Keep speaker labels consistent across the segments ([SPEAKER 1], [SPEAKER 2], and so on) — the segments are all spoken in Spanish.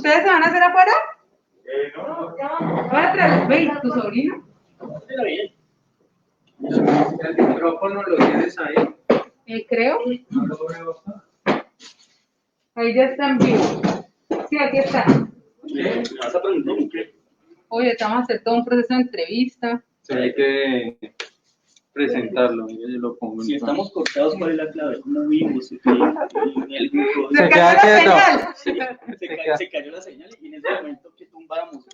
[SPEAKER 1] ¿Ustedes se van a hacer afuera?
[SPEAKER 2] No.
[SPEAKER 1] ¿Van a traer? Ve, ¿tu sobrino?
[SPEAKER 3] Pero bien.
[SPEAKER 4] El micrófono lo tienes ahí.
[SPEAKER 1] Creo.
[SPEAKER 4] No lo veo.
[SPEAKER 1] Ahí ya están vivos. Sí, aquí está.
[SPEAKER 3] ¿Me vas a preguntar qué?
[SPEAKER 1] Oye, estamos a hacer todo un proceso de entrevista.
[SPEAKER 4] Sí, hay que presentarlo. Yo lo pongo.
[SPEAKER 3] Si estamos cortados, ¿cuál es la clave? ¿Cómo vimos? El grupo.
[SPEAKER 4] Se queda quieto.
[SPEAKER 3] Se cayó la señal y en ese momento que tumbáramos.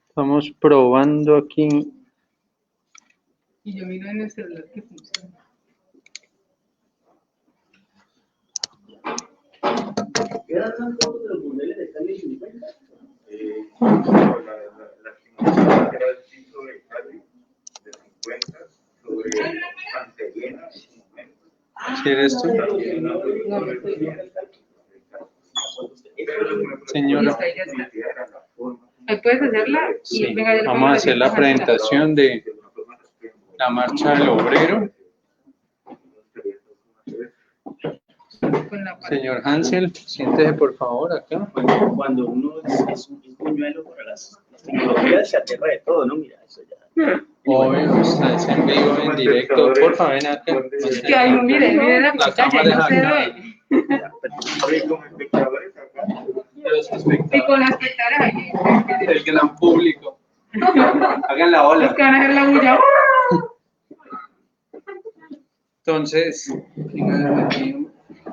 [SPEAKER 4] Estamos probando aquí.
[SPEAKER 1] Y yo miro en el celular que funciona.
[SPEAKER 3] ¿Quedan las fotos de los modelos de Cali y 50?
[SPEAKER 2] La era el piso de Cali de 50 sobre Santellena.
[SPEAKER 4] ¿Quieres tú? Señora.
[SPEAKER 1] Ahí puedes hacerla y
[SPEAKER 4] Sí,
[SPEAKER 1] venga, yo le pongo
[SPEAKER 4] vamos a hacer la
[SPEAKER 1] letras así.
[SPEAKER 4] presentación de la marcha del obrero.
[SPEAKER 1] Con la parte.
[SPEAKER 4] Señor Hansel, siéntese por favor acá.
[SPEAKER 3] Cuando uno es un puñuelo para las tecnologías, se aterra de todo, ¿no? Mira, eso ya.
[SPEAKER 4] Obvio, está en vivo, en directo. Por favor, ven acá.
[SPEAKER 1] Que hay un, miren la pantalla, ahí no se ve.
[SPEAKER 2] Como espectadores acá.
[SPEAKER 4] Los
[SPEAKER 1] Y con las espectadores ahí.
[SPEAKER 4] el gran público. Hagan la
[SPEAKER 1] Los que van a hacer la bulla.
[SPEAKER 4] Entonces,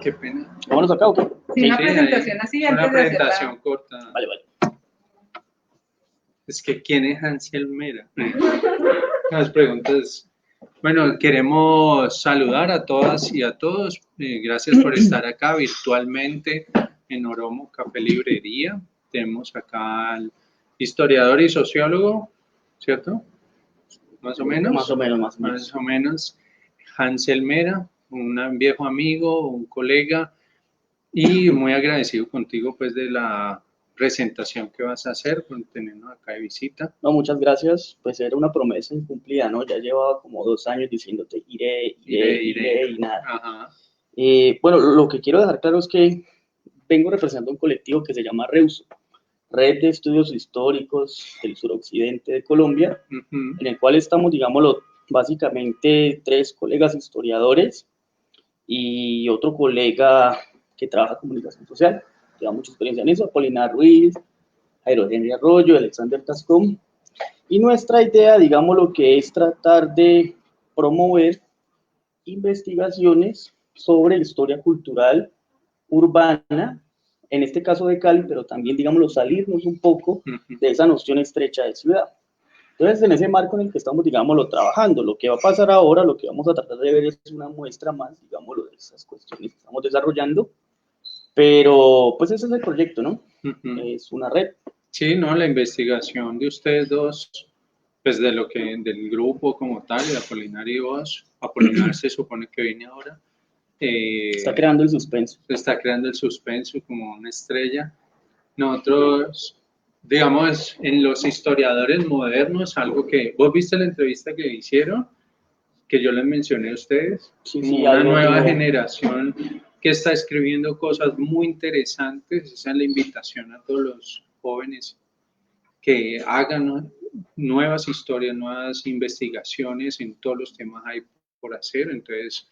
[SPEAKER 4] qué pena.
[SPEAKER 3] ¿Vámonos acá o qué?
[SPEAKER 1] Sí, una
[SPEAKER 4] Sí,
[SPEAKER 1] presentación
[SPEAKER 4] ahí,
[SPEAKER 1] así
[SPEAKER 4] una
[SPEAKER 1] antes de
[SPEAKER 4] presentación
[SPEAKER 1] hacerla.
[SPEAKER 4] corta.
[SPEAKER 3] Vale, vale.
[SPEAKER 4] Es que, ¿quién es Hansel Mera? Las preguntas. Bueno, queremos saludar a todas y a todos. Gracias por estar acá virtualmente en Oromo Café Librería. Tenemos acá al historiador y sociólogo, ¿cierto? Más o menos.
[SPEAKER 3] Más o menos.
[SPEAKER 4] Más o menos. Hansel Mera, un viejo amigo, un colega, y muy agradecido contigo pues de la presentación que vas a hacer, por tenernos acá de visita.
[SPEAKER 3] No, muchas gracias. Pues era una promesa incumplida, ¿no? Ya llevaba como 2 años diciéndote iré y nada.
[SPEAKER 4] Ajá.
[SPEAKER 3] Bueno, lo que quiero dejar claro es que vengo representando un colectivo que se llama REUSO, Red de Estudios Históricos del Suroccidente de Colombia,
[SPEAKER 4] Uh-huh.
[SPEAKER 3] en el cual estamos, digámoslo, básicamente 3 colegas historiadores y otro colega que trabaja comunicación social, lleva mucha experiencia en eso, Apolinar Ruiz, Jairo Henry Arroyo, Alexander Tascón. Y nuestra idea, digamos, lo que es tratar de promover investigaciones sobre historia cultural urbana, en este caso de Cali, pero también, digámoslo, salirnos un poco de esa noción estrecha de ciudad. Entonces, en ese marco en el que estamos, digámoslo, trabajando, lo que va a pasar ahora, lo que vamos a tratar de ver es una muestra más, digámoslo, de esas cuestiones que estamos desarrollando, pero pues ese es el proyecto, ¿no?
[SPEAKER 4] Uh-huh.
[SPEAKER 3] Es una red.
[SPEAKER 4] Sí, no, la investigación de ustedes dos, pues de lo que, del grupo como tal, de Apolinar y vos, Apolinar se supone que viene ahora.
[SPEAKER 3] Está creando el suspenso.
[SPEAKER 4] Se está creando el suspenso como una estrella. Nosotros, digamos, en los historiadores modernos, algo que, ¿vos viste la entrevista que hicieron? Que yo les mencioné a ustedes,
[SPEAKER 3] Sí,
[SPEAKER 4] como
[SPEAKER 3] sí,
[SPEAKER 4] una
[SPEAKER 3] algo
[SPEAKER 4] nueva
[SPEAKER 3] digo.
[SPEAKER 4] generación que está escribiendo cosas muy interesantes. Esa es la invitación a todos los jóvenes que hagan nuevas historias, nuevas investigaciones en todos los temas hay por hacer. Entonces,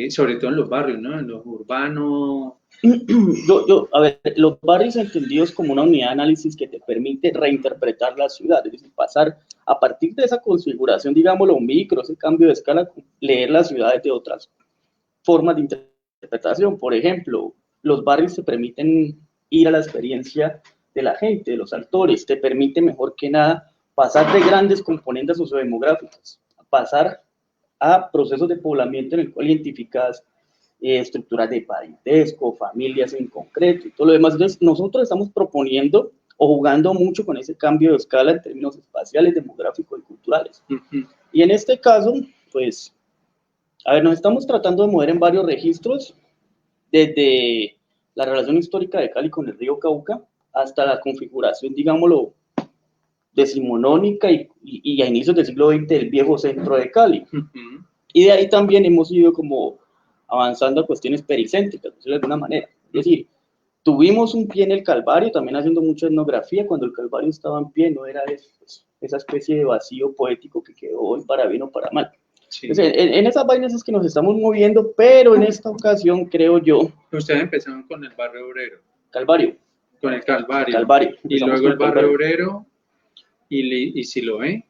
[SPEAKER 4] sobre todo en los barrios, ¿no? En los urbanos.
[SPEAKER 3] A ver, los barrios entendidos como una unidad de análisis que te permite reinterpretar la ciudad, es decir, pasar a partir de esa configuración, digámoslo, micro, ese cambio de escala, leer las ciudades de otras formas de interpretación. Por ejemplo, los barrios te permiten ir a la experiencia de la gente, de los actores, te permite mejor que nada pasar de grandes componentes sociodemográficas, a pasar a procesos de poblamiento en el cual identificas estructuras de parentesco, familias en concreto y todo lo demás. Entonces, nosotros estamos proponiendo o jugando mucho con ese cambio de escala en términos espaciales, demográficos y culturales.
[SPEAKER 4] Uh-huh.
[SPEAKER 3] Y en este caso, pues, a ver, nos estamos tratando de mover en varios registros, desde la relación histórica de Cali con el río Cauca hasta la configuración, digámoslo, decimonónica y a inicios del siglo XX del viejo centro de Cali.
[SPEAKER 4] Uh-huh.
[SPEAKER 3] Y de ahí también hemos ido como avanzando a cuestiones pericéntricas, por decirlo de alguna manera. Es decir, tuvimos un pie en el Calvario, también haciendo mucha etnografía, cuando el Calvario estaba en pie, no era eso, pues, esa especie de vacío poético que quedó hoy para bien o para mal.
[SPEAKER 4] Sí.
[SPEAKER 3] Entonces, en esas vainas es que nos estamos moviendo, pero en esta ocasión, creo yo,
[SPEAKER 4] Ustedes empezaron con el barrio obrero,
[SPEAKER 3] Calvario,
[SPEAKER 4] con el Calvario,
[SPEAKER 3] Calvario.
[SPEAKER 4] y
[SPEAKER 3] Empezamos
[SPEAKER 4] luego
[SPEAKER 3] con
[SPEAKER 4] el barrio obrero, y Siloé.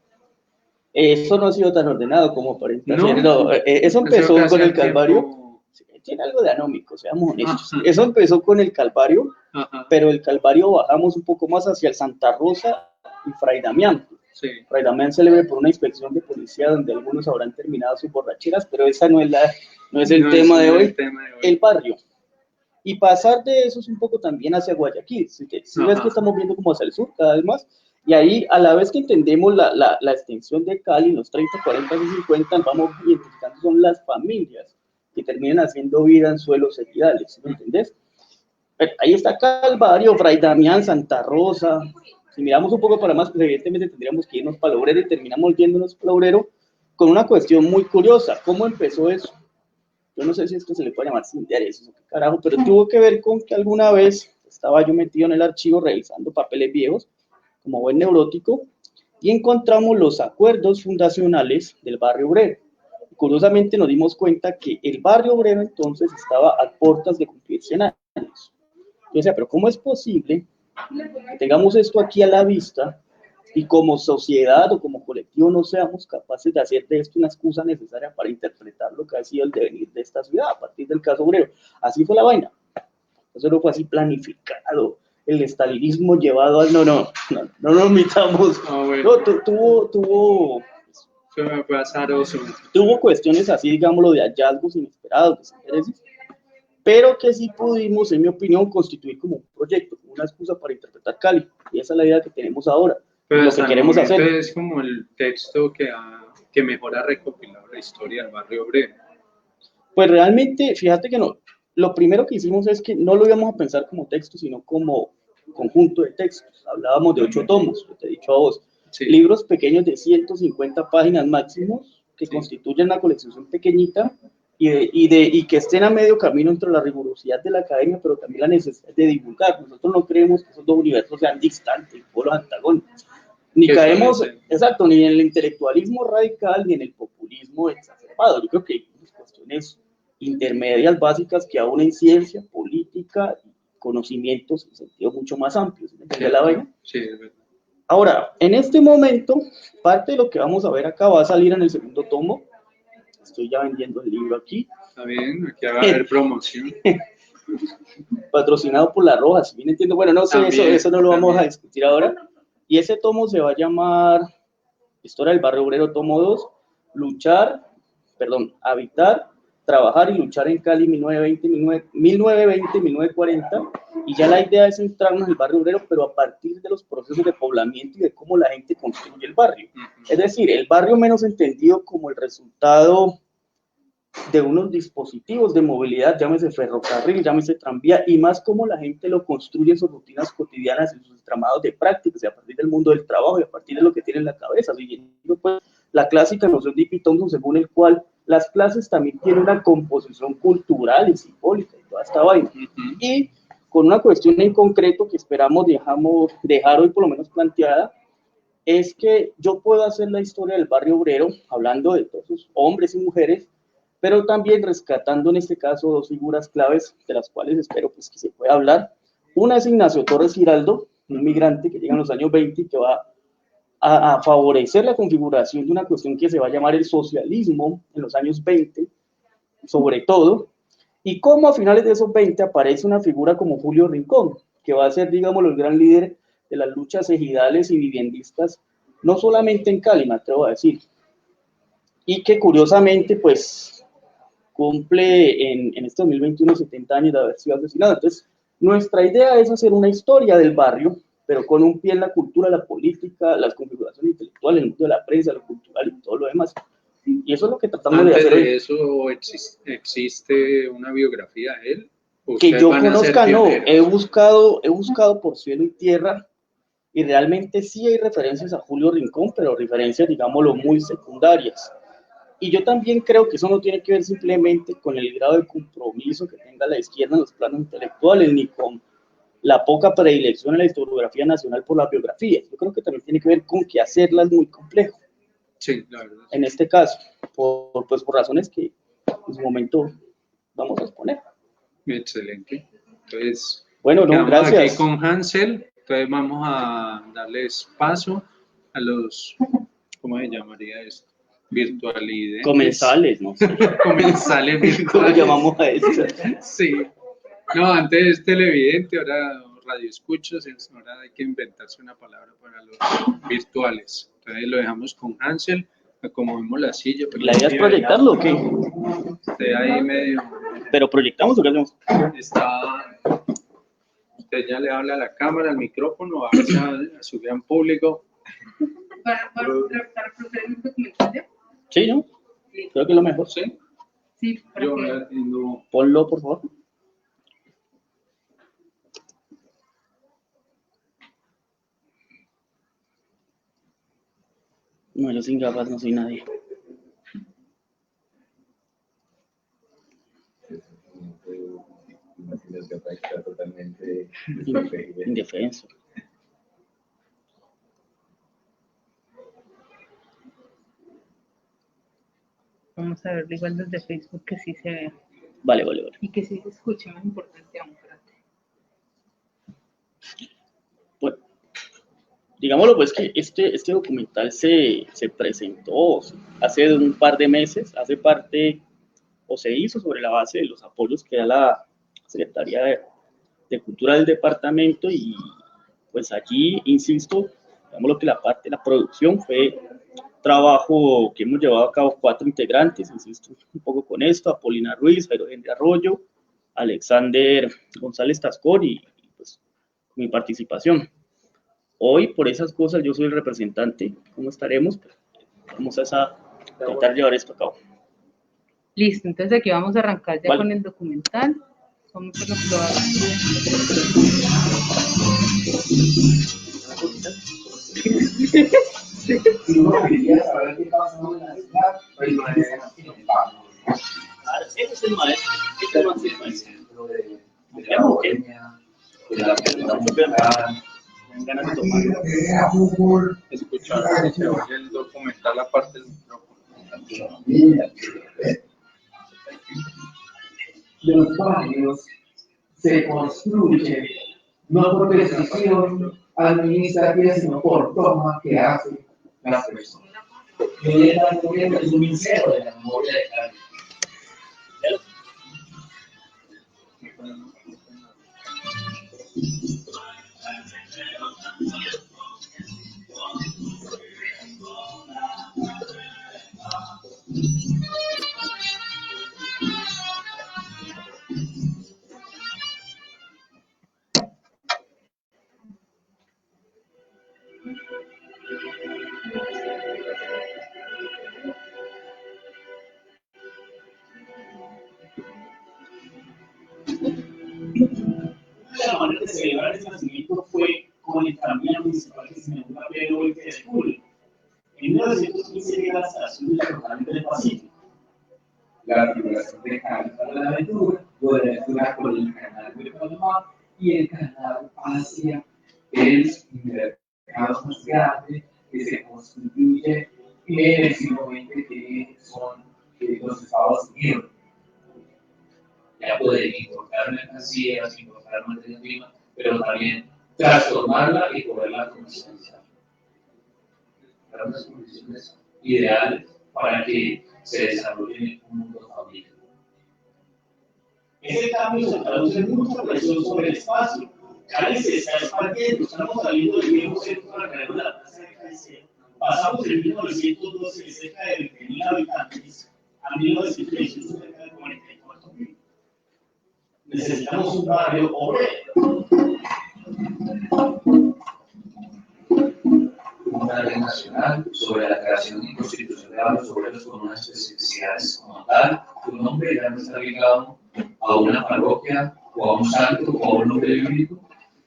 [SPEAKER 3] Eso no ha sido tan ordenado como aparenta
[SPEAKER 4] No.
[SPEAKER 3] ser. No, eso empezó
[SPEAKER 4] casi
[SPEAKER 3] con el
[SPEAKER 4] al
[SPEAKER 3] Calvario.
[SPEAKER 4] tiempo.
[SPEAKER 3] Sí, tiene algo de anómico, seamos honestos.
[SPEAKER 4] Ajá.
[SPEAKER 3] Eso empezó con el Calvario,
[SPEAKER 4] Ajá.
[SPEAKER 3] pero el Calvario bajamos un poco más hacia el Santa Rosa y Fray Damián.
[SPEAKER 4] Sí.
[SPEAKER 3] Fray Damián célebre por una inspección de policía donde algunos habrán terminado sus borracheras, pero esa no es el tema de hoy. El barrio. Y pasar de eso es un poco también hacia Guayaquil. Si ves que estamos viendo como hacia el sur cada vez más, y ahí a la vez que entendemos la extensión de Cali, los 30, 40 y 50, vamos identificando son las familias que terminan haciendo vida en suelos ejidales, ¿me entendés? Ahí está Calvario, Fray Damián, Santa Rosa. Si miramos un poco para más, pues evidentemente tendríamos que irnos para Obrero y terminamos yéndonos para Obrero con una cuestión muy curiosa. ¿Cómo empezó eso? Yo no sé si esto se le puede llamar intereses o qué carajo, pero tuvo que ver con que alguna vez estaba yo metido en el archivo revisando papeles viejos, como buen neurótico, y encontramos los acuerdos fundacionales del barrio obrero. Curiosamente nos dimos cuenta que el barrio obrero entonces estaba a puertas de cumplir 100 años. Yo decía, pero ¿cómo es posible que tengamos esto aquí a la vista y como sociedad o como colectivo no seamos capaces de hacer de esto una excusa necesaria para interpretar lo que ha sido el devenir de esta ciudad a partir del caso obrero? Así fue la vaina. Eso no fue así planificado. El estalinismo llevado al... No nos mitamos.
[SPEAKER 4] Bueno.
[SPEAKER 3] No, tuvo cuestiones así, digámoslo, de hallazgos inesperados, de intereses, pero que sí pudimos, en mi opinión, constituir como un proyecto, como una excusa para interpretar Cali. Y esa es la idea que tenemos ahora.
[SPEAKER 4] Pero
[SPEAKER 3] lo que queremos hacer
[SPEAKER 4] es como el texto que mejor ha recopilado la historia del barrio obrero.
[SPEAKER 3] Pues realmente, fíjate que no. Lo primero que hicimos es que no lo íbamos a pensar como texto, sino como conjunto de textos. Hablábamos de 8 tomos, yo te he dicho a vos. Sí. Libros pequeños de 150 páginas máximos, que constituyen una colección pequeñita y que estén a medio camino entre la rigurosidad de la academia, pero también la necesidad de divulgar. Nosotros no creemos que esos dos universos sean distantes, polos antagónicos. Ni caemos, exacto, ni en el intelectualismo radical ni en el populismo exacerbado. Yo creo que hay cuestiones intermedias básicas que aún en ciencia, política y conocimientos en sentido mucho más amplio. ¿Sí? ¿Sí? ¿La vaina?
[SPEAKER 4] Sí, es verdad.
[SPEAKER 3] Ahora, en este momento, parte de lo que vamos a ver acá va a salir en el segundo tomo. Estoy ya vendiendo el libro aquí.
[SPEAKER 4] Está bien, aquí va a haber promoción.
[SPEAKER 3] Patrocinado por La Roja, si bien entiendo. Bueno, no sé, eso no lo vamos a discutir ahora. Y ese tomo se va a llamar Historia del Barrio Obrero, tomo 2, habitar, trabajar y luchar en Cali 1920-1940, y ya la idea es centrarnos en el barrio obrero, pero a partir de los procesos de poblamiento y de cómo la gente construye el barrio. Es decir, el barrio menos entendido como el resultado de unos dispositivos de movilidad, llámese ferrocarril, llámese tranvía, y más cómo la gente lo construye en sus rutinas cotidianas, en sus entramados de prácticas, y a partir del mundo del trabajo y a partir de lo que tiene en la cabeza, siguiendo pues la clásica noción de Ippi Thompson, según el cual las clases también tienen una composición cultural y simbólica y toda esta vaina. Y con una cuestión en concreto que esperamos dejar hoy por lo menos planteada, es que yo puedo hacer la historia del barrio obrero, hablando de todos esos hombres y mujeres, pero también rescatando en este caso dos figuras claves de las cuales espero pues, que se pueda hablar. Una es Ignacio Torres Giraldo, un migrante que llega en los años 20 y que va a favorecer la configuración de una cuestión que se va a llamar el socialismo en los años 20, sobre todo, y cómo a finales de esos 20 aparece una figura como Julio Rincón, que va a ser, digamos, el gran líder de las luchas ejidales y viviendistas, no solamente en Cali, me atrevo a decir, y que curiosamente, pues, cumple en este 2021 70 años de haber sido asesinado. Entonces, nuestra idea es hacer una historia del barrio, pero con un pie en la cultura, la política, las configuraciones intelectuales, el mundo de la prensa, lo cultural y todo lo demás. Y eso es lo que tratamos de hacer.
[SPEAKER 4] ¿Antes de eso existe una biografía de él?
[SPEAKER 3] Que yo conozca, no. He buscado por cielo y tierra, y realmente sí hay referencias a Julio Rincón, pero referencias, digámoslo, muy secundarias. Y yo también creo que eso no tiene que ver simplemente con el grado de compromiso que tenga la izquierda en los planos intelectuales, ni con la poca predilección en la historiografía nacional por la biografía. Yo creo que también tiene que ver con que hacerla es muy complejo.
[SPEAKER 4] Sí, la verdad.
[SPEAKER 3] En este caso, pues por razones que en su momento vamos a exponer.
[SPEAKER 4] Excelente. Entonces,
[SPEAKER 3] Bueno, no,
[SPEAKER 4] quedamos
[SPEAKER 3] gracias.
[SPEAKER 4] aquí con Hansel. Entonces vamos a darles paso a los, ¿cómo se llamaría esto? Virtualidades.
[SPEAKER 3] Comensales, no sé.
[SPEAKER 4] Comensales
[SPEAKER 3] ¿Cómo
[SPEAKER 4] virtuales.
[SPEAKER 3] llamamos a esto?
[SPEAKER 4] Sí. No, antes televidente, ahora radio escuchas, ahora hay que inventarse una palabra para los virtuales. Entonces lo dejamos con Hansel, acomodemos la silla.
[SPEAKER 3] ¿La idea es proyectarlo o qué?
[SPEAKER 4] Usted ahí medio
[SPEAKER 3] ¿Pero proyectamos o qué hacemos?
[SPEAKER 4] está, usted ya le habla a la cámara, al micrófono, a su gran público.
[SPEAKER 1] Para proceder un documental.
[SPEAKER 3] Sí, ¿no? Creo que es lo mejor.
[SPEAKER 4] ¿Sí?
[SPEAKER 1] Sí, para
[SPEAKER 4] Yo
[SPEAKER 1] que...
[SPEAKER 4] atiendo.
[SPEAKER 3] Ponlo, por favor. No, yo sin gafas no soy nadie.
[SPEAKER 2] Está totalmente
[SPEAKER 3] Indefenso.
[SPEAKER 1] Vamos a ver igual desde Facebook que sí se vea.
[SPEAKER 3] Vale, vale, vale.
[SPEAKER 1] Y que sí se escuche, más importante aún. Espérate.
[SPEAKER 3] Bueno, digámoslo pues que este documental se presentó hace un par de meses, hace parte o se hizo sobre la base de los apoyos que da la Secretaría de Cultura del departamento y pues allí, insisto, digámoslo que la parte de la producción fue trabajo que hemos llevado a cabo 4 integrantes, insisto un poco con esto, Apolina Ruiz, Jairo Henry Arroyo, Alexander González Tascón y pues mi participación. Hoy, por esas cosas, yo soy el representante. ¿Cómo estaremos? Vamos a tratar de llevar esto a cabo.
[SPEAKER 1] Listo, entonces aquí vamos a arrancar ya
[SPEAKER 3] Vale.
[SPEAKER 1] con el documental. Vamos a probar.
[SPEAKER 5] Si uno quería saber qué pasó en la ciudad, pues no era en el banco.
[SPEAKER 3] Ese es el maestro. Este es el maestro.
[SPEAKER 5] Dentro de la bohemia, de la cultura musical.
[SPEAKER 3] Me dan ganas de tomar.
[SPEAKER 4] Escuchar si se oye el documental aparte del micrófono.
[SPEAKER 5] Los barrios se construyen no por decisión administrativa, sino por toma que hacen las personas. Violeta Muriel es un mincero de la memoria de Cali.
[SPEAKER 3] La manera de celebrar este nacimiento fue con el camino municipal que se inaugura el 20 de julio. En 1915 llega la estación de ferrocarril del Pacífico.
[SPEAKER 5] La figuración de Cali para la aventura, Buenaventura con el canal de Panamá y el canal hacia el mercado más grande que se constituye en el siglo XX, que son los Estados Unidos. Ya poder importar mercancías, importar materia prima, pero también transformarla y poderla comercializar. Para unas condiciones ideales para que se desarrolle un mundo fabril.
[SPEAKER 3] Ese cambio se traduce en mucha presión sobre el espacio. Cali se está expandiendo, estamos saliendo del viejo centro para caer en la plaza de Caicedo. Pasamos en 1912 de cerca de 20.000 habitantes a 1918 cerca de 44.000. Necesitamos un barrio obrero.
[SPEAKER 5] Una ley nacional sobre la creación y constitución de barrios obreros con unas especificidades como tal. Tu nombre ya no está ligado a una parroquia o a un santo o a un nombre bíblico,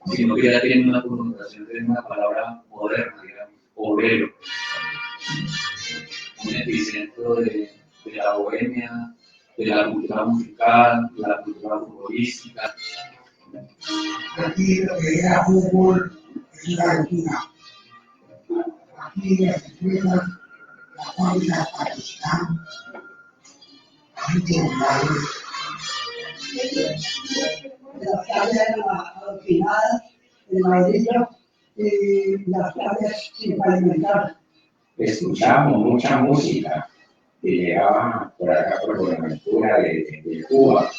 [SPEAKER 5] sino que ya tiene una connotación de una palabra moderna, digamos, obrero. Un epicentro de de la bohemia, de la cultura musical, de la cultura futbolística.
[SPEAKER 6] Aquí lo que era fútbol es una locura. Aquí las escuelas, las fábricas participan, muchos jugadores. Las calles adoctrinadas, el maestro, las calles sin pavimentar.
[SPEAKER 5] Escuchamos mucha música que llegaba por acá por Buenaventura de Cuba.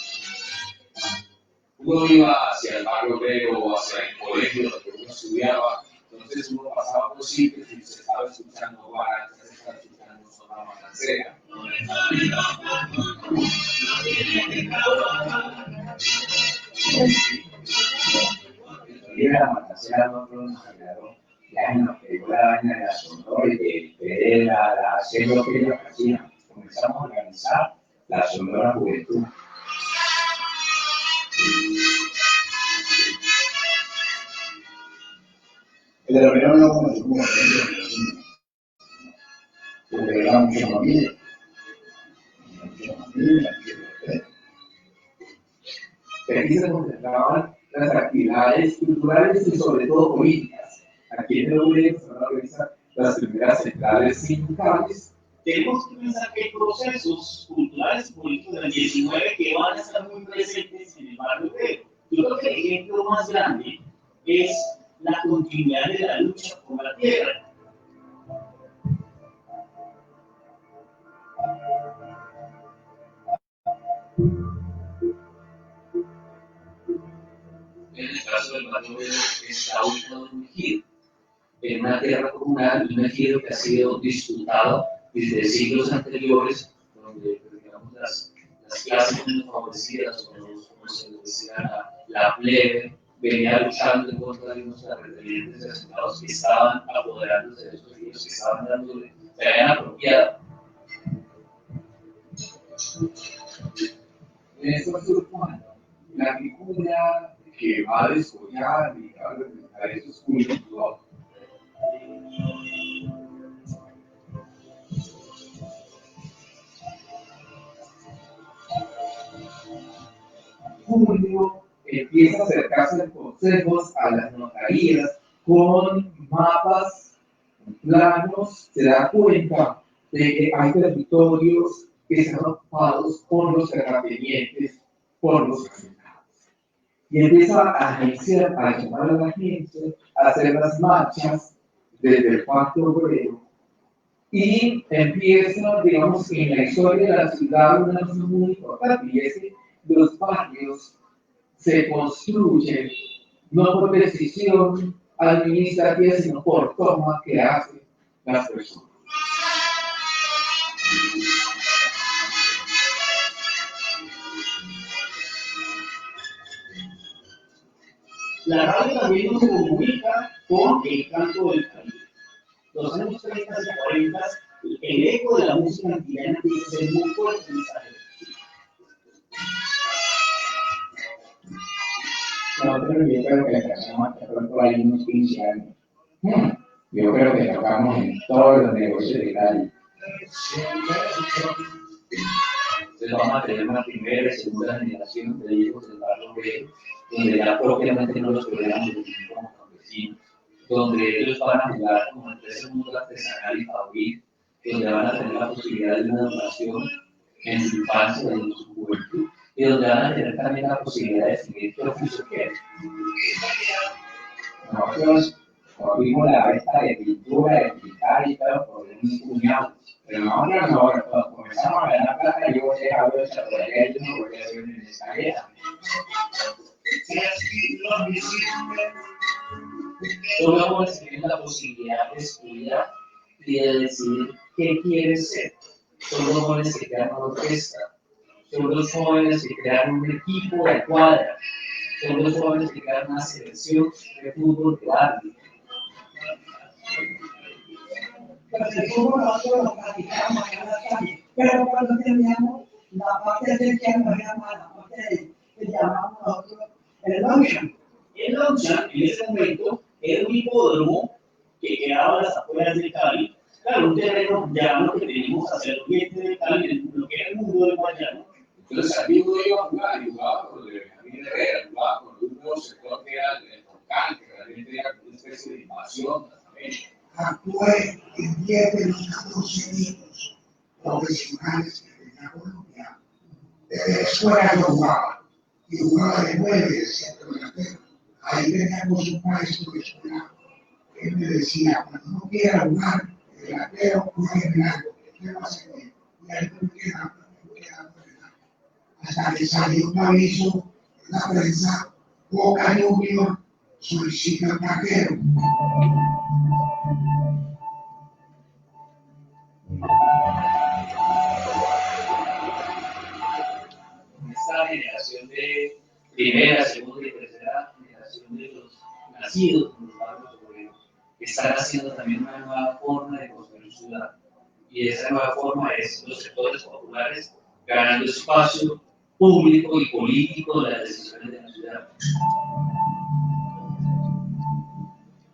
[SPEAKER 5] Uno iba hacia el barrio obrero o hacia el colegio donde uno estudiaba, entonces uno pasaba por sitios y se estaba escuchando baratas, se estaba escuchando Sonora Matancera. Y la Matancera nosotros nos agradó, ya nos pegó la vaina de la Sonora y de Pereira, la hacer lo que ellos hacían. Comenzamos a organizar la Sonora Juventud.
[SPEAKER 6] El de Romero no comenzó como el porque era mucho familia.
[SPEAKER 5] Aquí se concentraban las actividades culturales y sobre todo políticas. Aquí en el Obrero se van a organizar las primeras centrales sindicales.
[SPEAKER 7] Tenemos que pensar que hay procesos culturales y políticos del 19 que van a estar muy presentes en el barrio obrero. Yo creo que el ejemplo más grande es la continuidad de la lucha por la tierra.
[SPEAKER 5] En el caso del barrio obrero está ubicado en un ejido, en una tierra comunal, un ejido que ha sido disputado desde siglos anteriores, donde digamos, las clases menos favorecidas, como se les decía, la plebe, venía luchando en contra de unos terratenientes y asentados que estaban apoderándose de estos ejidos, que estaban dándole, se habían apropiado. En esto surge la agricultura que va a descollar y va a representar esos cultivos. Julio empieza a acercarse en consejos a las notarías con mapas, planos, se da cuenta de que hay territorios que están ocupados por los terratenientes, por los asentados. Y empieza a agenciar, a llamar a la gente, a hacer las marchas desde el Pacto Obrero. Y empieza, digamos, en la historia de la ciudad una cosa muy importante, y es que los barrios se construyen no por decisión administrativa, sino por toma que hacen las personas.
[SPEAKER 7] La radio también nos comunica con el canto del Caribe. Los años 30 y 40, el eco de la música antillana empieza a ser muy fuerte en esta región.
[SPEAKER 5] Nosotros yo creo que empezamos hasta pronto hay unos 15 años. Yo creo que tocamos en todos los negocios de Cali. Entonces vamos a tener una primera y segunda generación de hijos del barrio obrero, donde ya propiamente no los podríamos definir como campesinos, donde ellos van a jugar como entre ese mundo artesanal y fabril, donde van a tener la posibilidad de una educación en su infancia y en su juventud, y donde van a tener también la posibilidad de decidir qué oficio quieren. Nosotros cogimos la venta de pintura, de pintar y todo por un puñado, pero nosotros no, cuando comenzamos a ganar plata, yo voy a ver esa por allá y yo no voy a hacer en escalera. Son los jóvenes que tienen la posibilidad de estudiar y de decidir qué quieren ser. Son los jóvenes que crean una orquesta. Son los jóvenes que crean un equipo de cuadra. Son los jóvenes que crean una selección de fútbol de barrio.
[SPEAKER 6] Pues el fútbol nosotros lo practicamos en la calle, pero cuando teníamos la parte de que nos llama, la parte que llamamos nosotros el luncheon.
[SPEAKER 7] El Longchamp, en ese momento, era un hipódromo que quedaba a las afueras de Cali. claro, un terreno llano que tenemos hacia el oriente de Cali, lo que era el mundo del Guayano.
[SPEAKER 5] Entonces aquí uno iba a jugar y jugaba con Benjamín Herrera, jugaba con un nuevo sector que era el volcán, que realmente era como una especie de invasión también.
[SPEAKER 6] Actué en 10 de los 14 equipos profesionales que tenía Colombia. Desde la escuela yo jugaba, y jugaba de 9 de centro delantero. Ahí teníamos un maestro de escuela que me decía, cuando no quiera jugar de delantero, juegue de largo, que no hace bien. Y ahí me queda. Hasta que salió un aviso en la prensa, Boca Juniors solicita un arquero.
[SPEAKER 5] Esta generación de primera, segunda y tercera generación de los nacidos en los barrios obreros están haciendo también una nueva forma de construir ciudad. Y esa nueva forma es los sectores populares ganando espacio público y político de las decisiones de la ciudad.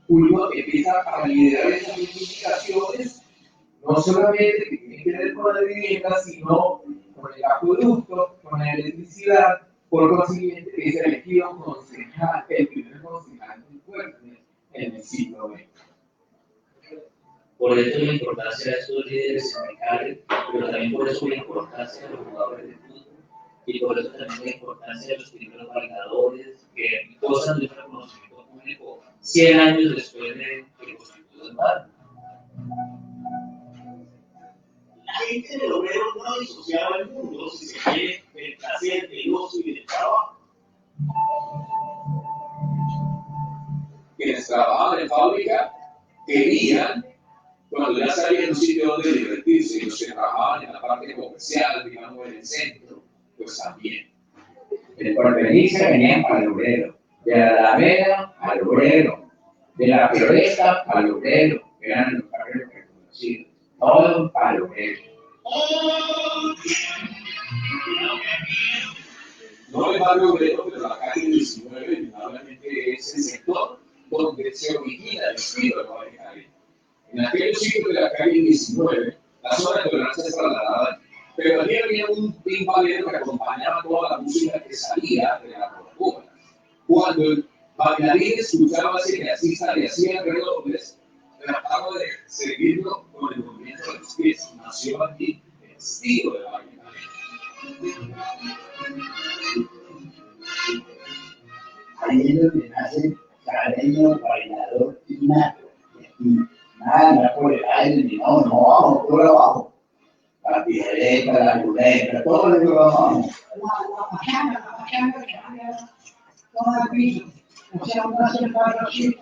[SPEAKER 5] Julio empieza a liderar esas reivindicaciones, no solamente que tienen que ver con la vivienda, sino con el acueducto, con la electricidad, por consiguiente que es elegido concejal, el primer concejal del pueblo en el siglo XX. Por eso la importancia de estos líderes sindicales, pero también por eso la importancia de los jugadores de fútbol, y por eso también la importancia de los primeros validadores que gozan de un reconocimiento público 100 años después de que constituyó el barrio.
[SPEAKER 7] La gente del obrero no disociaba el mundo, si se quiere, del placer, del ocio y del trabajo.
[SPEAKER 5] Quienes trabajaban en fábrica querían, cuando ya salían un sitio donde divertirse, y los que trabajaban en la parte comercial, digamos, en el centro, pues también.
[SPEAKER 8] El porvenir se venía para el obrero, de la Alameda al obrero, de la Floresta al obrero, que eran los barrios reconocidos, todo para el obrero.
[SPEAKER 5] No el barrio obrero, pero la calle 19, indudablemente es el sector donde se origina el estilo de Valle Cali. En aquellos sitios de la calle 19, la zona de tolerancia es trasladada, pero allí había un timbalero que acompañaba toda la música que salía de la Coca-Cola. Cuando el bailarín escuchaba ese jazzista y hacía redobles, trataba de seguirlo con el movimiento de los pies. Nació aquí el estilo de Valle Cali.
[SPEAKER 8] Ahí es donde nace caleño, bailador y nato. Nada por el aire, ni no, vamos, todo abajo. La tijereta, la ruleta, todo lo que vamos.
[SPEAKER 6] La pachanga que había todo el piso. O sea, una sentada así,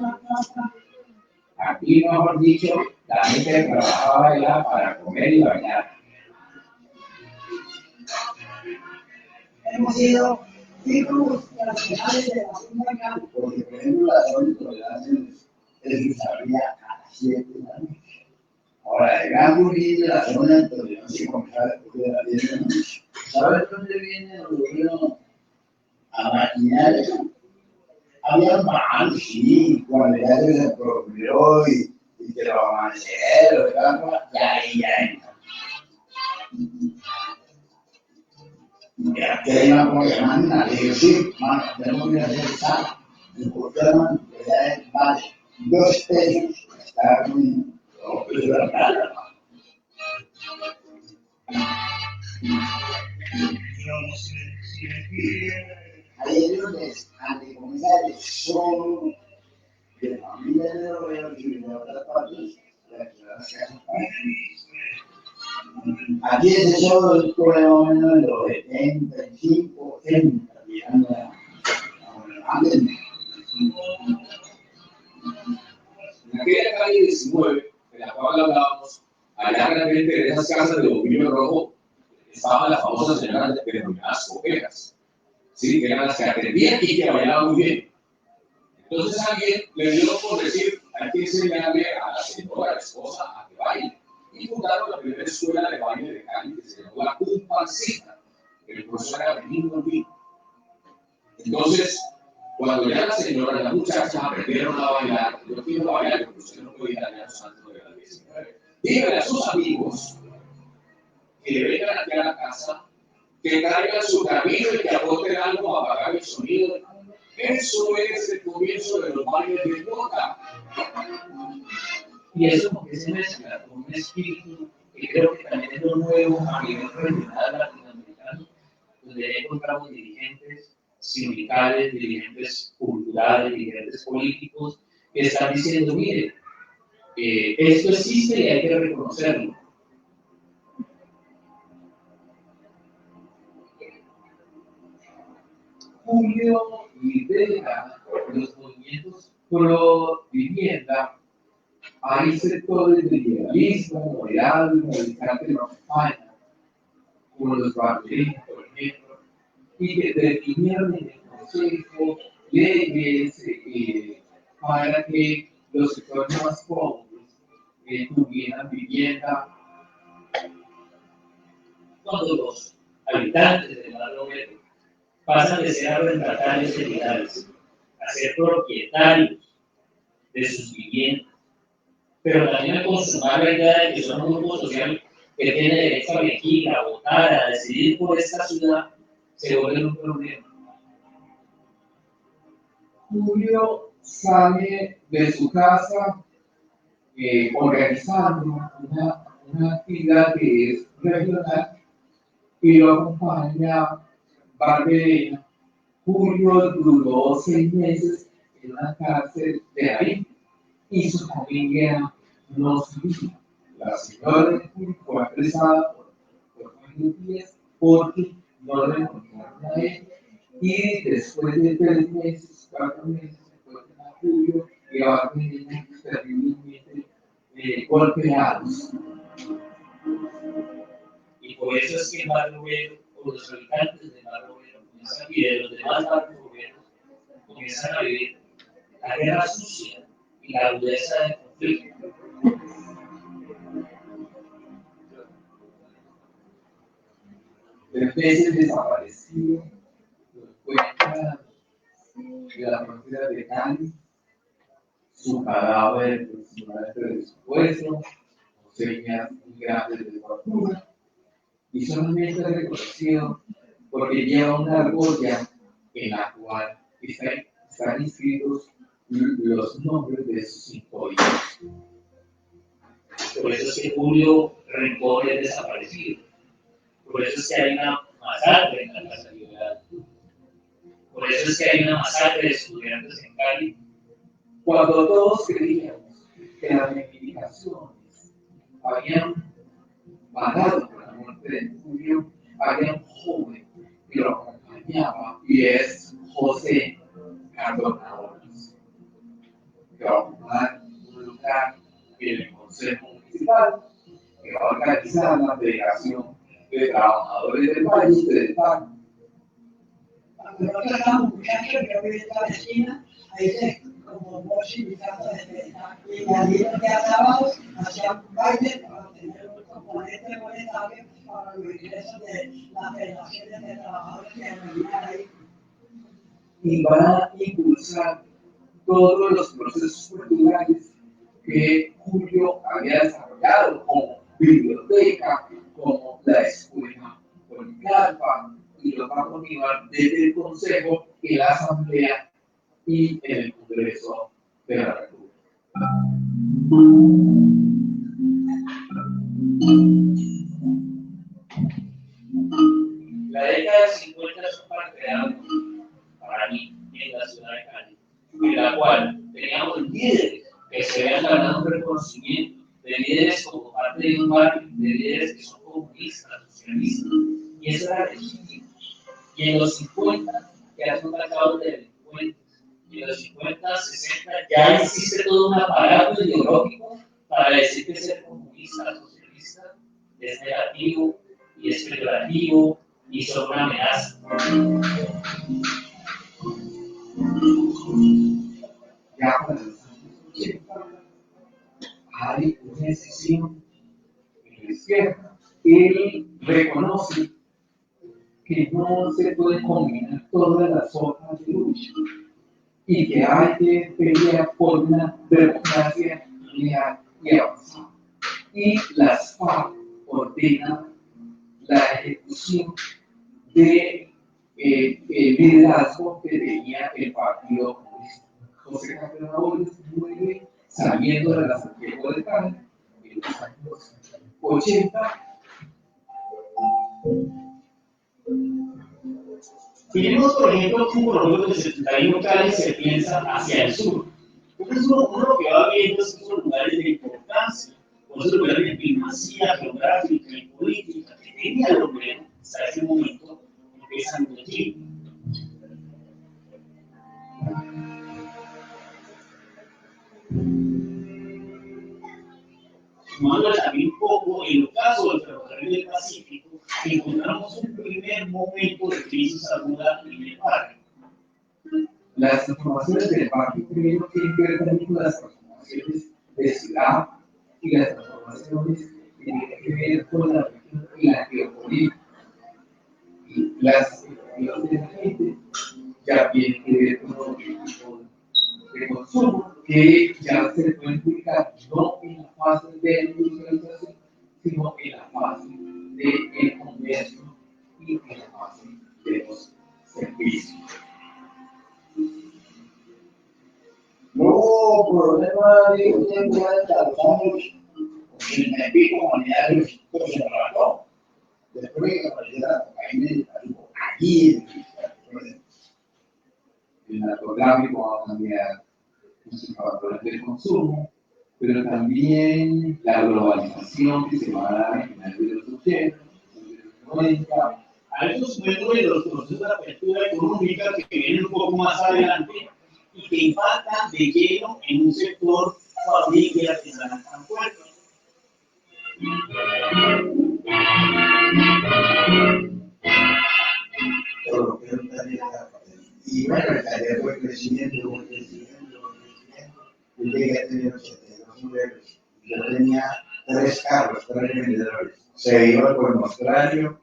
[SPEAKER 8] Aquí, mejor dicho, la gente trabajaba a bailar para comer y bailar.
[SPEAKER 6] hemos sido íconos nacionales de la segunda guerra.
[SPEAKER 8] Porque, por ejemplo, la zona de tolerancia es sabía a las 7 de la noche. Ahora, llegamos y la zona de tolerancia comenzaba después de las 10 de la noche. ¿Sabes dónde viene el gobierno a maquinar eso? Había un pan, sí, cuando ya se desapropió y que lo amanecer, ya ahí ya entra. Ya que iba como llamando, le digo, sí, mano, tenemos que hacer sal. Y por qué, mano, que ya es vale 2 pesos, está muy, no, pues la plata, mano. Ahí es donde comienza el son de familia de los y de otras partes, aquí es eso el problema más o menos de los 75, 80, llegando a
[SPEAKER 5] En aquella calle 19, de la cual hablábamos, allá realmente en esas casas de bombillo rojo estaban las famosas señoras denominadas coperas, ¿sí? Que eran las que atendían y que bailaban muy bien. Entonces alguien le dio por decir, hay que enseñarle a la señora, a la esposa, a que baile. Y fundaron la primera escuela de baile de Cali que se llamó la Comparsita. El profesor era Benigno Olvido. Entonces, cuando ya las señoras, las muchachas aprendieron a bailar, yo quiero bailar, porque usted no puede ir allá a los santos de las 19. díganle a sus amigos que vengan aquí a la casa, que traigan su camino y que aporten algo a apagar el sonido. Eso es el comienzo de los bailes de Bogotá.
[SPEAKER 9] Y eso porque se mezcla con un espíritu que creo que también es lo nuevo a nivel regional latinoamericano, donde ya encontramos dirigentes sindicales, dirigentes culturales, dirigentes políticos, que están diciendo, mire, esto existe y hay que reconocerlo.
[SPEAKER 5] Julio lidera los movimientos pro vivienda. Hay sectores de liberalismo, moderado y radical que lo acompañan, como los barberos, por ejemplo, y que definieron en el Consejo leyes para que los sectores más pobres tuvieran vivienda.
[SPEAKER 9] Cuando los habitantes del barrio Obrero pasan de ser arrendatarios legales a ser propietarios de sus viviendas, pero también a consumar la idea de que son un grupo social que tiene derecho a elegir, a votar, a decidir por esta ciudad, se vuelve un problema.
[SPEAKER 5] Julio sale de su casa organizando una actividad que es regional y lo acompaña Barberena. Julio duró 6 meses en una cárcel de ahí y su familia no sabía. La señora de Julio fue apresada por varios días porque no lo encontraron a él y después de 3 meses, 4 meses, encuentran a Julio y a Barberena terriblemente golpeados.
[SPEAKER 9] Y por eso es que el barrio Obrero, o los habitantes del barrio Obrero, y de los demás barrios obreros, comienzan a vivir la guerra sucia y la rudeza del conflicto.
[SPEAKER 5] El pez desaparecido lo encuentra en la frontera de Cali, su cadáver aproximadamente dispuesto, con señas muy grandes de tortura, y solamente es reconocido porque lleva una argolla en la cual están inscritos los nombres de sus 5 hijos.
[SPEAKER 9] Por eso es que Julio Rincón es desaparecido. Por eso es que hay una masacre en la Casa Liberal. Por eso es que hay una masacre de estudiantes en Cali.
[SPEAKER 5] Cuando todos creíamos que las reivindicaciones habían pagado por la muerte de Julio, había un joven que lo acompañaba y es José Cardona, que va a ocupar un lugar en el Consejo Municipal, que va a organizar la Federación de Trabajadores del País del PAN.
[SPEAKER 10] Cuando nosotros éramos muchachos, yo vivía en la vecina, ahí se como dos sindicatos de defensa, y allí los días sábados hacían bailes para tener un componente monetario para los ingresos de las federaciones de trabajadores que venían ahí.
[SPEAKER 5] Y van a impulsar todos los procesos culturales que Julio había desarrollado, como biblioteca, como la escuela Policarpa, y los va a motivar desde el Consejo, en la Asamblea y en el Congreso de la República.
[SPEAKER 9] La década del 50 es un parteaguas para mí en la ciudad de Cali, en la cual teníamos líderes que se habían ganado un reconocimiento, de líderes como parte de un barrio, de líderes que son comunistas, socialistas, y eso era legítimo. Y en los 50 ya son tachados de delincuentes, y en los 50, 60 ya existe todo un aparato ideológico para decir que ser comunista, socialista, es negativo y es peyorativo y son una amenaza.
[SPEAKER 5] Ya para los años 80 hay una decisión en la izquierda. Él reconoce que no se pueden combinar todas las formas de lucha y que hay que pelear por una democracia real y avanzada. y las FARC ordenan la ejecución de el liderazgo que tenía el Partido Comunista. José Cabrera Bólivar muere saliendo de la Santiago de Cali en los años 80.
[SPEAKER 7] Tenemos, por ejemplo, un corredor de 71 Cali se piensa hacia el sur. Entonces, uno lo que va viendo es esos lugares de importancia, o esos lugares de primacía geográfica y política que tenía el hombre hasta ese momento, empiezan de allí. Sumando también un poco, en el caso del ferrocarril del Pacífico, encontramos un primer momento de crisis aguda en el barrio.
[SPEAKER 5] Las transformaciones del barrio primero tienen que ver también con las transformaciones de ciudad y las transformaciones que tienen que ver con la región y la geopolítica. Y las expectativas de la gente ya tienen que ver con los objetivos de consumo que ya se pueden ubicar no en la fase de industrialización, sino en la fase del comercio y en la fase de los servicios.
[SPEAKER 8] No hubo problema de usted hasta los años 80 y pico, comunidades que se trató. Después de que apareciera la cocaína y allí
[SPEAKER 5] El narcotráfico va a cambiar los factores del consumo, pero también la globalización que se va a dar a finales de los 80, de los 90.
[SPEAKER 7] A eso sumémosle los procesos de apertura económica que vienen un poco más adelante y que impactan de lleno en un sector fabril y artesanal tan fuerte.
[SPEAKER 8] todo lo que es un taller. Y bueno, el taller fue creciendo. Yo llegué a tener 82 modelos. Yo tenía 3 carros, 3 vendedores. Se iba por el mostrario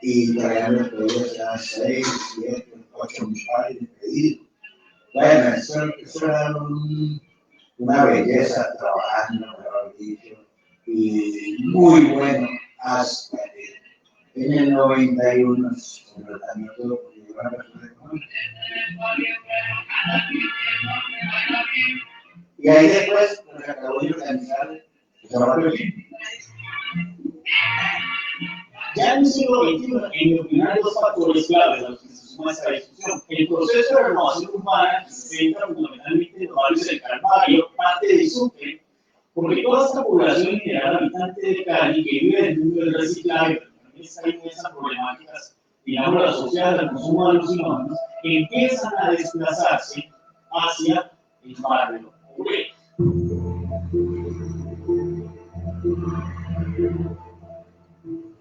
[SPEAKER 8] y traían los pedidos a 6, 7, 8 mil pares de pedidos. Bueno, eso era una belleza trabajando, mejor dicho, y muy bueno hasta que en el 91 se tratamiento porque llegó a la persona económica. Y ahí después nos acabó de organizar el trabajo de tiempo.
[SPEAKER 7] Ya en el siglo XXI, en mi opinión, hay dos factores claves a los que se suma esta discusión. El proceso de renovación urbana, que se centra fundamentalmente en los barrios del Calvario, parte de Sucre, porque toda esta población general habitante de Cali que vive en el mundo del reciclaje, pero también está en esas problemáticas, digamos, asociadas al consumo de alucinógenos, empiezan a desplazarse hacia el barrio obrero.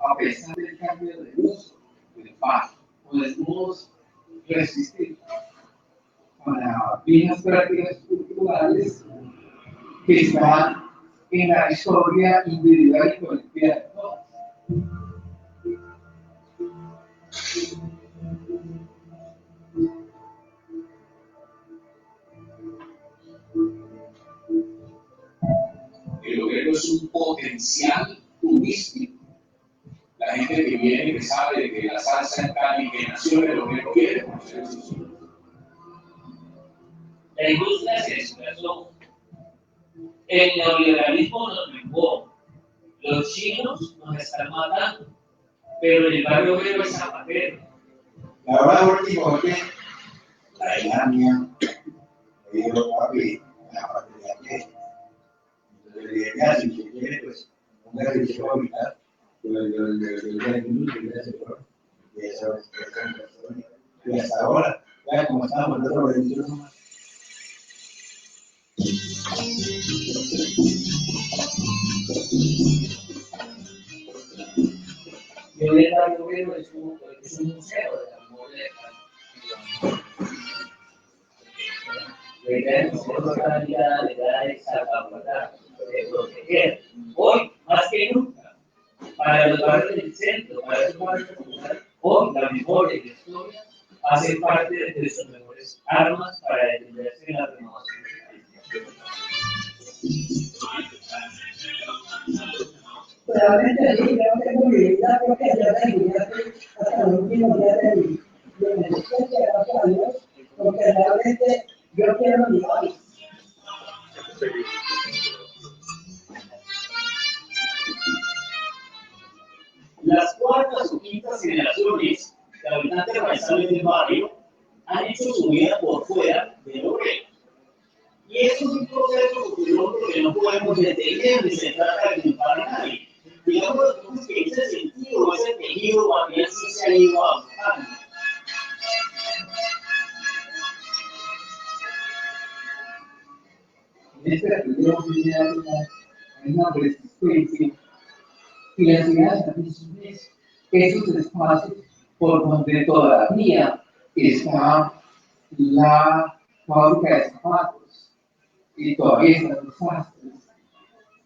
[SPEAKER 5] A pesar del cambio de uso del paso, podemos resistir para finas prácticas culturales que están en la historia individual y colectiva de todos.
[SPEAKER 9] El obrero es un potencial turístico. La gente que viene, que sabe de que la salsa en Cali, que nació en el obrero, quiere conocer esos sitios.
[SPEAKER 7] La industria se desplazó. El neoliberalismo nos vengó. Los chinos nos están matando. Pero en el barrio obrero es zapatero.
[SPEAKER 8] La hora última es que la hija mía me dijo, papi, la patria que. Entonces le dije, ya, si usted quiere, pues, póngase y se va a evitar. Yo y eso es y hasta ahora, ya como estamos en otro beneficio nomás.
[SPEAKER 7] Yo el barrio obrero es un museo de la moda. La idea de nosotros la idea de salvaguardar, de proteger. Hoy, más que nunca, para los barrios del centro, para esos barrios populares, hoy la memoria y la historia hacen parte de sus mejores armas para defenderse en la renovación.
[SPEAKER 10] Realmente sí, yo no tengo mi vida, creo que ya seguiré así hasta los últimos días de mi existencia, gracias a Dios, porque realmente yo quiero mi país.
[SPEAKER 7] Las cuartas o quintas generaciones de habitantes raizales del barrio han hecho su vida por fuera del obrero. Y eso es un proceso que no podemos detener ni se trata de culpar a nadie. Digamos que ese sentido, ese tejido, también sí se ha ido agotando.
[SPEAKER 5] En este artículo hay una resistencia y las ciudades también son esos espacios por donde todavía está la fábrica de zapatos y todavía están los sastres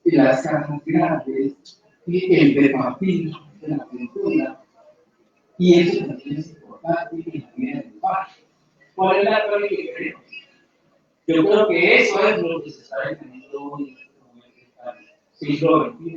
[SPEAKER 5] y las casas grandes y el de papel de la pintura y eso también es importante en la vida del barrio.
[SPEAKER 9] ¿Cuál es la clave que queremos? Yo creo que eso es lo que se está defendiendo hoy en este momento. Siglo XXI.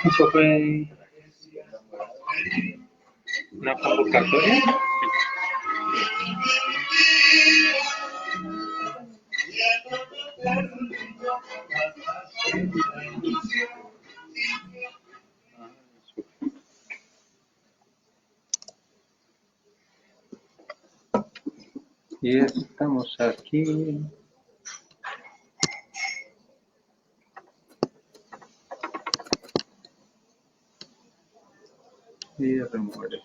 [SPEAKER 4] Eso fue una convocatoria. Y estamos aquí. Y rumores.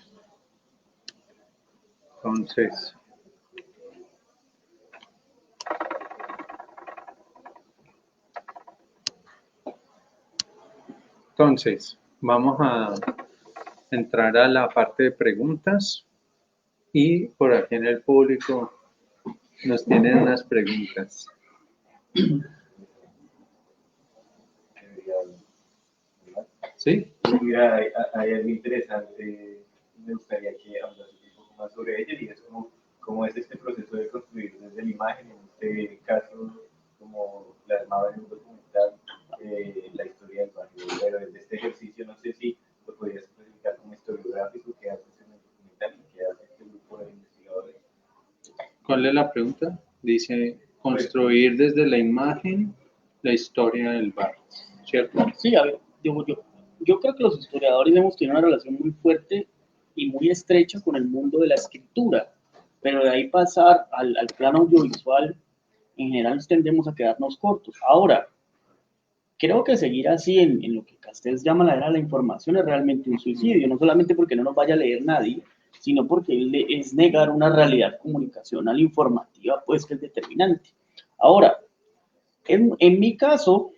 [SPEAKER 4] Entonces, vamos a entrar a la parte de preguntas y por aquí en el público nos tienen unas preguntas. ¿Sí?
[SPEAKER 2] Hay algo interesante, me gustaría que hablas un poco más sobre ella y es cómo es este proceso de construir desde la imagen, en este caso, como plasmado en un documental, la historia del barrio. Pero desde este ejercicio, no sé si lo podrías explicar como historiográfico, qué haces en el documental y qué hace este grupo de investigadores.
[SPEAKER 4] ¿Cuál es la pregunta? Dice, construir desde la imagen la historia del barrio, ¿cierto?
[SPEAKER 3] Sí, a ver, yo creo que los historiadores hemos tenido una relación muy fuerte y muy estrecha con el mundo de la escritura, pero de ahí pasar al plano audiovisual, en general tendemos a quedarnos cortos. Ahora, creo que seguir así en lo que Castells llama la era de la información es realmente un suicidio, no solamente porque no nos vaya a leer nadie, sino porque es negar una realidad comunicacional informativa, pues que es determinante. Ahora, en mi caso,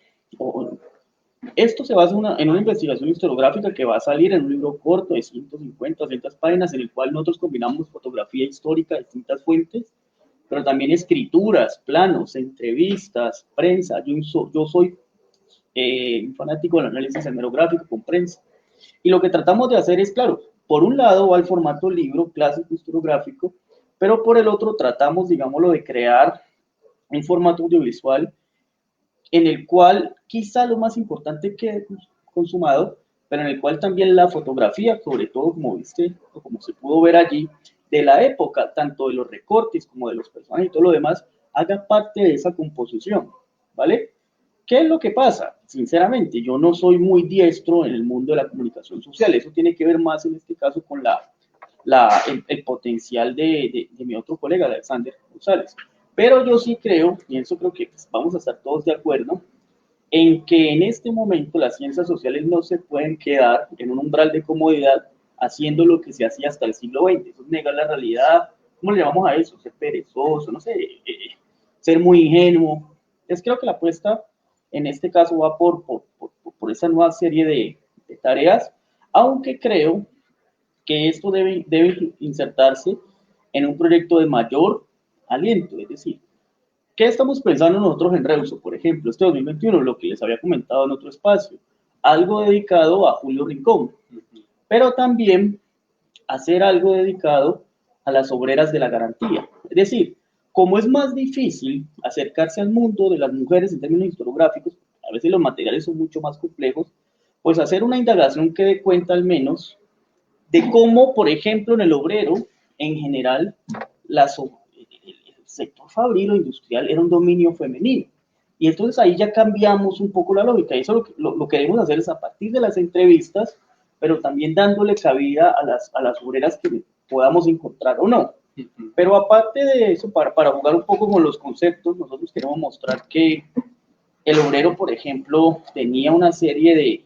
[SPEAKER 3] esto se basa en una investigación historiográfica que va a salir en un libro corto de 150 o 200 páginas, en el cual nosotros combinamos fotografía histórica de distintas fuentes, pero también escrituras, planos, entrevistas, prensa. Yo soy un fanático del análisis hemerográfico con prensa. Y lo que tratamos de hacer es, claro, por un lado va el formato libro clásico historiográfico, pero por el otro tratamos, digámoslo, de crear un formato audiovisual en el cual quizá lo más importante quede consumado, pero en el cual también la fotografía, sobre todo como viste, o como se pudo ver allí, de la época, tanto de los recortes como de los personajes y todo lo demás, haga parte de esa composición, ¿vale? ¿Qué es lo que pasa? Sinceramente, yo no soy muy diestro en el mundo de la comunicación social, eso tiene que ver más en este caso con el potencial de mi otro colega, de Alexander González. Pero yo sí creo, y en eso creo que pues, vamos a estar todos de acuerdo, en que en este momento las ciencias sociales no se pueden quedar en un umbral de comodidad haciendo lo que se hacía hasta el siglo XX. Eso es negar la realidad. ¿Cómo le llamamos a eso? Ser perezoso, no sé, ser muy ingenuo. Entonces creo que la apuesta en este caso va por esa nueva serie de tareas, aunque creo que esto debe insertarse en un proyecto de mayor aliento. Es decir, ¿qué estamos pensando nosotros en Reuso? Por ejemplo, este 2021, lo que les había comentado en otro espacio, algo dedicado a Julio Rincón, pero también hacer algo dedicado a las obreras de la garantía. Es decir, como es más difícil acercarse al mundo de las mujeres en términos historiográficos, a veces los materiales son mucho más complejos, pues hacer una indagación que dé cuenta al menos de cómo, por ejemplo, en el obrero, en general, el sector fabril o industrial era un dominio femenino. Y entonces ahí ya cambiamos un poco la lógica. Y eso lo que queremos hacer es a partir de las entrevistas, pero también dándole cabida a las obreras que podamos encontrar o no. Pero aparte de eso, para jugar un poco con los conceptos, nosotros queremos mostrar que el obrero, por ejemplo, tenía una serie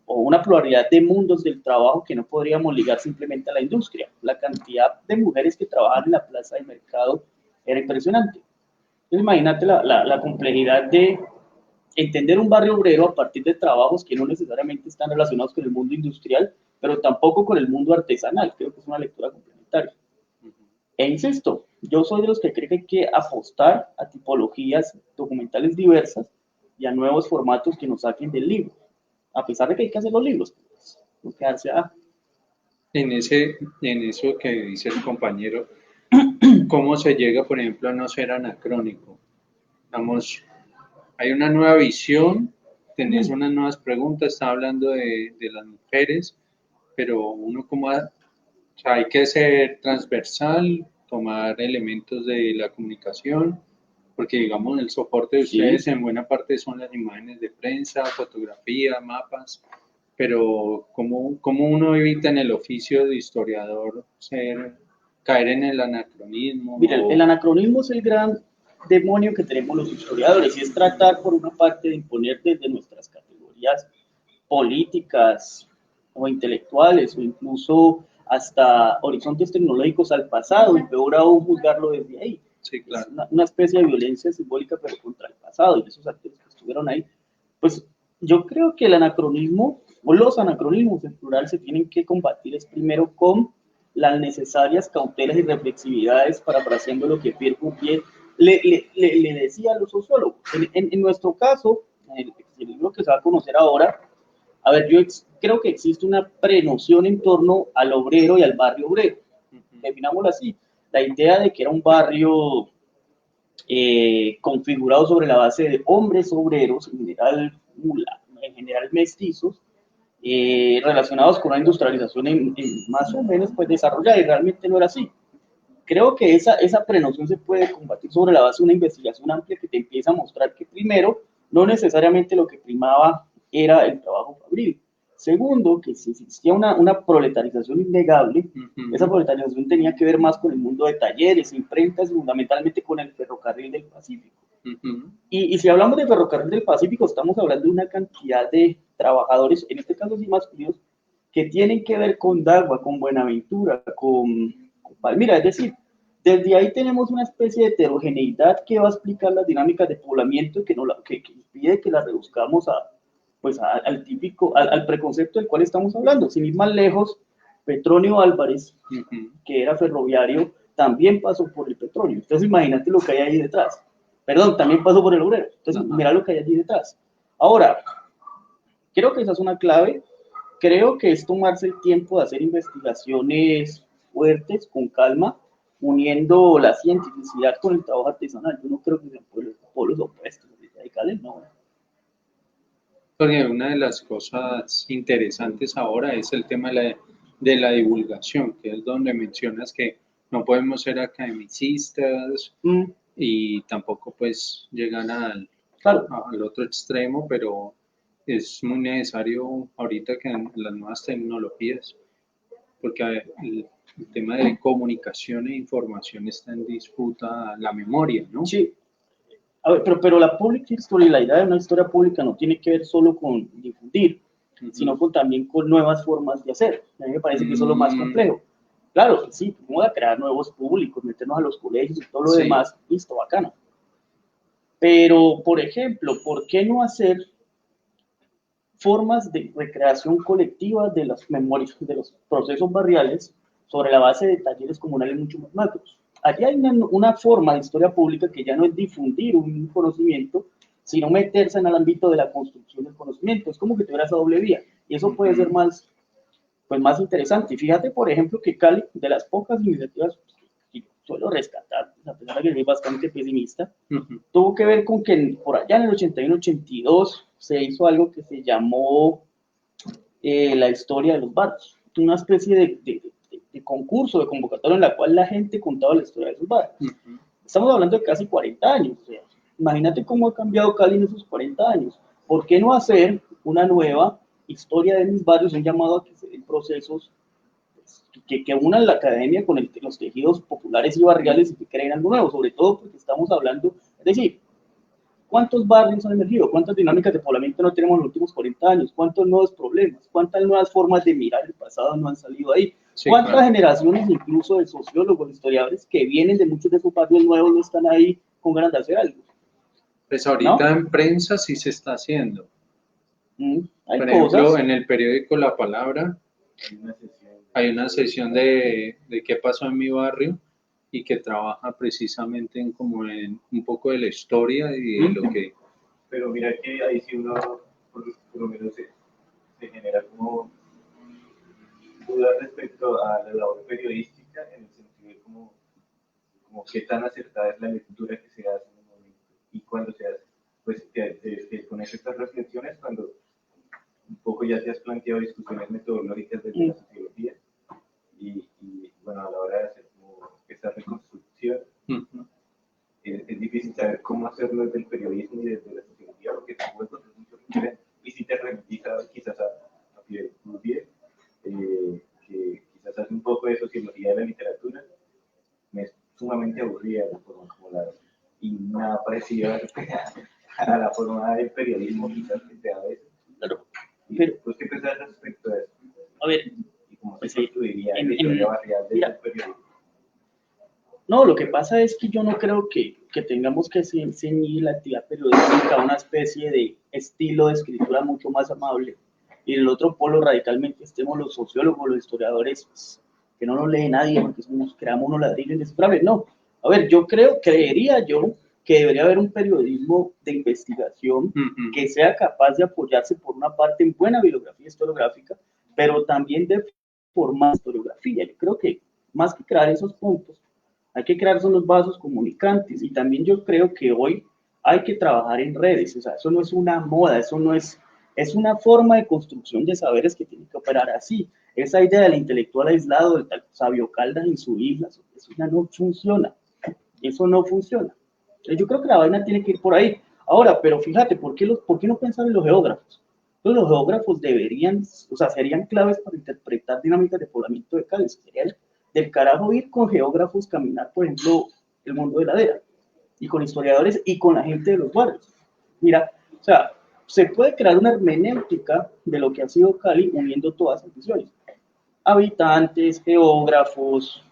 [SPEAKER 3] o una pluralidad de mundos del trabajo que no podríamos ligar simplemente a la industria. La cantidad de mujeres que trabajan en la plaza de mercado era impresionante. Entonces, imagínate la complejidad de entender un barrio obrero a partir de trabajos que no necesariamente están relacionados con el mundo industrial, pero tampoco con el mundo artesanal. Creo que es una lectura complementaria. E insisto, yo soy de los que creen que hay que apostar a tipologías documentales diversas y a nuevos formatos que nos saquen del libro, a pesar de que hay que hacer los libros, pues, no quedarse
[SPEAKER 4] En eso que dice el compañero, ¿cómo se llega, por ejemplo, a no ser anacrónico? Vamos, hay una nueva visión, tenés unas nuevas preguntas, está hablando de las mujeres, pero uno como, o sea, hay que ser transversal, tomar elementos de la comunicación, porque digamos el soporte de ustedes en buena parte son las imágenes de prensa, fotografía, mapas, pero ¿cómo uno evita en el oficio de historiador caer en el anacronismo?
[SPEAKER 3] Mira, el anacronismo es el gran demonio que tenemos los historiadores, y es tratar por una parte de imponer desde nuestras categorías políticas o intelectuales o incluso hasta horizontes tecnológicos al pasado, y peor aún juzgarlo desde ahí.
[SPEAKER 4] Sí, claro.
[SPEAKER 3] Es una especie de violencia simbólica pero contra el pasado y esos actores que estuvieron ahí. Pues yo creo que el anacronismo o los anacronismos en plural se tienen que combatir es primero con las necesarias cautelas y reflexividades, parafraseando lo que Pierre Bourdieu le decía a los sociólogos. En nuestro caso, en el libro que se va a conocer ahora, a ver, yo creo que existe una prenoción en torno al obrero y al barrio obrero. Definámoslo así. La idea de que era un barrio configurado sobre la base de hombres obreros, en general mestizos, relacionados con una industrialización más o menos pues, desarrollada, y realmente no era así. Creo que esa prenoción se puede combatir sobre la base de una investigación amplia que te empieza a mostrar que, primero, no necesariamente lo que primaba era el trabajo fabril. Segundo, que si existía una proletarización innegable, esa proletarización tenía que ver más con el mundo de talleres, imprentas, y fundamentalmente con el ferrocarril del Pacífico. Y si hablamos de ferrocarril del Pacífico, estamos hablando de una cantidad de trabajadores, en este caso sí masculinos, que tienen que ver con Dagua, con Buenaventura, con Palmira. Es decir, desde ahí tenemos una especie de heterogeneidad que va a explicar las dinámicas de poblamiento y que impide que las reduzcamos al preconcepto del cual estamos hablando. Sin ir más lejos, Petronio Álvarez, que era ferroviario, también pasó por el petróleo. Entonces imagínate lo que hay ahí detrás. Perdón, también pasó por el obrero. Entonces mira lo que hay allí detrás. Ahora, creo que esa es una clave. Creo que es tomarse el tiempo de hacer investigaciones fuertes, con calma, uniendo la cientificidad con el trabajo artesanal. Yo no creo que sean polos opuestos, radicales, no.
[SPEAKER 4] Porque una de las cosas interesantes ahora es el tema de la divulgación, que es donde mencionas que no podemos ser academicistas y tampoco pues llegar al otro extremo, pero es muy necesario ahorita que las nuevas tecnologías, porque el tema de comunicación e información está en disputa, la memoria, ¿no?
[SPEAKER 3] Sí. A ver, pero la public history, la idea de una historia pública no tiene que ver solo con difundir, sino también con nuevas formas de hacer. A mí me parece que eso es lo más complejo. Claro, sí, vamos a crear nuevos públicos, meternos a los colegios y todo lo demás, listo, bacano. Pero, por ejemplo, ¿por qué no hacer formas de recreación colectiva de las memorias, de los procesos barriales, sobre la base de talleres comunales mucho más macros. Allí hay una forma de historia pública que ya no es difundir un conocimiento, sino meterse en el ámbito de la construcción del conocimiento. Es como que tuviera esa doble vía, y eso puede ser más, pues, más interesante. Y fíjate, por ejemplo, que Cali, de las pocas iniciativas que suelo rescatar, a pesar de que soy bastante pesimista, tuvo que ver con que por allá en el 81-82 se hizo algo que se llamó la historia de los barrios, una especie de concurso, de convocatoria en la cual la gente contaba la historia de sus barrios. Estamos hablando de casi 40 años, o sea, imagínate cómo ha cambiado Cali en esos 40 años. ¿Por qué no hacer una nueva historia de mis barrios, un llamado a que se den procesos que unan la academia con los tejidos populares y barriales y que creen algo nuevo? Sobre todo porque estamos hablando, es decir, ¿cuántos barrios han emergido? ¿Cuántas dinámicas de poblamiento no tenemos en los últimos 40 años? ¿Cuántos nuevos problemas? ¿Cuántas nuevas formas de mirar el pasado no han salido ahí?
[SPEAKER 4] Sí,
[SPEAKER 3] ¿Cuántas
[SPEAKER 4] claro.
[SPEAKER 3] generaciones incluso de sociólogos, historiadores que vienen de muchos de esos barrios nuevos no están ahí con ganas de hacer algo?
[SPEAKER 4] Pues ahorita
[SPEAKER 3] ¿No?
[SPEAKER 4] en prensa sí se está haciendo.
[SPEAKER 3] Hay
[SPEAKER 4] Por ejemplo,
[SPEAKER 3] cosas.
[SPEAKER 4] en el periódico La Palabra hay una sesión de qué pasó en mi barrio y que trabaja precisamente en como en un poco de la historia y de lo que...
[SPEAKER 2] Pero mira que ahí sí uno, por lo menos se genera como dudas respecto a la labor periodística, en el sentido de como qué tan acertada es la lectura que se hace en el momento y cuando se hace. Pues te pones estas reflexiones cuando un poco ya te has planteado discusiones metodológicas desde la sociología y bueno, a la hora de hacer como esta reconstrucción, es difícil saber cómo hacerlo desde el periodismo y desde la sociología, porque son huecos muy diferentes. Y si te remitís quizás a Pierre Bourdieu, que quizás hace un poco de sociología de la literatura, me es sumamente aburrida la forma como la hace, y nada parecida a la forma del periodismo quizás que se da a veces.
[SPEAKER 3] Claro.
[SPEAKER 2] ¿Y
[SPEAKER 3] Pero,
[SPEAKER 2] pues qué pensás respecto a eso?
[SPEAKER 3] a ver,
[SPEAKER 2] ¿Y cómo se
[SPEAKER 3] pues,
[SPEAKER 2] construiría la historia barrial desde el periodismo?
[SPEAKER 3] no, lo que pasa es que yo no creo que tengamos que ceñir la actividad periodística a una especie de estilo de escritura mucho más amable. Y en el otro polo radicalmente estemos los sociólogos, los historiadores, pues, que no nos lee nadie, porque nos creamos unos ladrillos indescifrables. No, a ver, creería yo que debería haber un periodismo de investigación que sea capaz de apoyarse por una parte en buena bibliografía historiográfica, pero también de formar historiografía. Yo creo que más que crear esos puntos, hay que crear unos vasos comunicantes, y también yo creo que hoy hay que trabajar en redes. O sea, eso no es una moda, eso no es una forma de construcción de saberes que tiene que operar así. Esa idea del intelectual aislado, del tal Sabio Caldas en su isla, eso ya no funciona. Eso no funciona. Yo creo que la vaina tiene que ir por ahí. Ahora, pero fíjate, ¿por qué no pensar en los geógrafos? Entonces, los geógrafos serían claves para interpretar dinámicas de poblamiento de Cali. Sería del carajo ir con geógrafos, caminar, por ejemplo, el mundo de ladera, y con historiadores y con la gente de los barrios. Mira, o sea, se puede crear una hermenéutica de lo que ha sido Cali uniendo todas las visiones. Habitantes, geógrafos,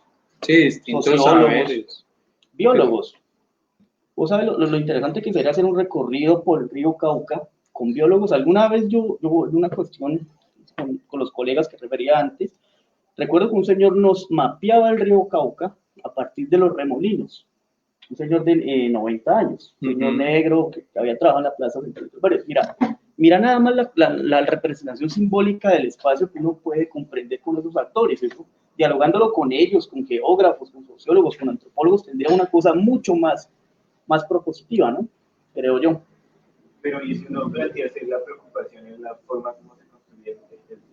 [SPEAKER 4] Sí, distintos
[SPEAKER 3] sociólogos,
[SPEAKER 4] saberes.
[SPEAKER 3] biólogos. Vos sabés lo interesante que sería hacer un recorrido por el río Cauca con biólogos. Alguna vez yo en una cuestión con los colegas que refería antes, recuerdo que un señor nos mapeaba el río Cauca a partir de los remolinos. Un señor de 90 años, un señor negro que había trabajado en la plaza central. Mira nada más la representación simbólica del espacio que uno puede comprender con esos actores. Eso, dialogándolo con ellos, con geógrafos, con sociólogos, con antropólogos, tendría una cosa mucho más propositiva, ¿no? Creo yo.
[SPEAKER 2] Pero y si uno plantease la preocupación en la forma como se construye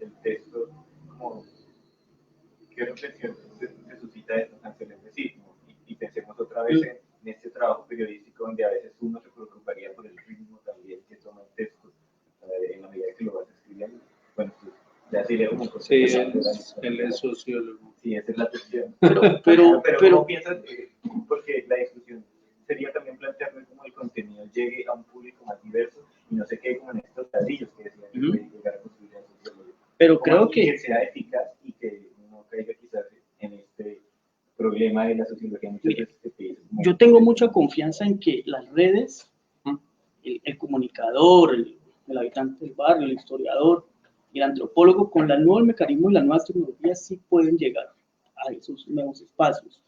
[SPEAKER 2] el texto, como qué reflexión se suscita de estas canciones, es decir, y pensemos otra vez en este trabajo periodístico donde a veces uno se preocuparía por el ritmo también que toma el texto en la medida que lo vas escribiendo. Bueno, pues ya sería como un
[SPEAKER 4] Sí, él es sociólogo.
[SPEAKER 2] Sí, esa es la cuestión.
[SPEAKER 3] Pero
[SPEAKER 2] ¿cómo piensas? Porque la discusión sería también plantearme cómo el contenido llegue a un público más diverso y no se quede como en estos ladrillos que decían que puede llegar a construir la sociología.
[SPEAKER 3] Pero creo que
[SPEAKER 2] sea eficaz y que no caiga quizás en este problema de la sociología muchas veces que te dice,
[SPEAKER 3] yo tengo mucha confianza en que las redes, el comunicador, el habitante del barrio, el historiador, el antropólogo, con los nuevos mecanismos y las nuevas tecnologías sí pueden llegar a esos nuevos espacios.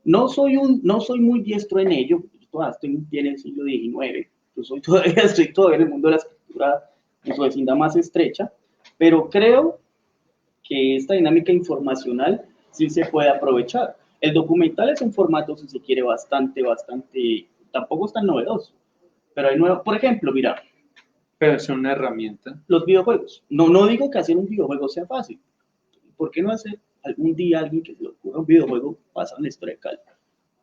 [SPEAKER 3] No soy muy diestro en ello, yo todavía estoy en pie en el siglo XIX, estoy todavía en el mundo de la escritura en su vecindad más estrecha, pero creo que esta dinámica informacional sí se puede aprovechar. El documental es un formato, si se quiere, bastante, tampoco es tan novedoso, pero hay nuevo, por ejemplo, mira,
[SPEAKER 4] Pero es una herramienta.
[SPEAKER 3] los videojuegos. No digo que hacer un videojuego sea fácil. ¿Por qué no hacer algún día a alguien que se le ocurra un videojuego basado en la historia de Cali?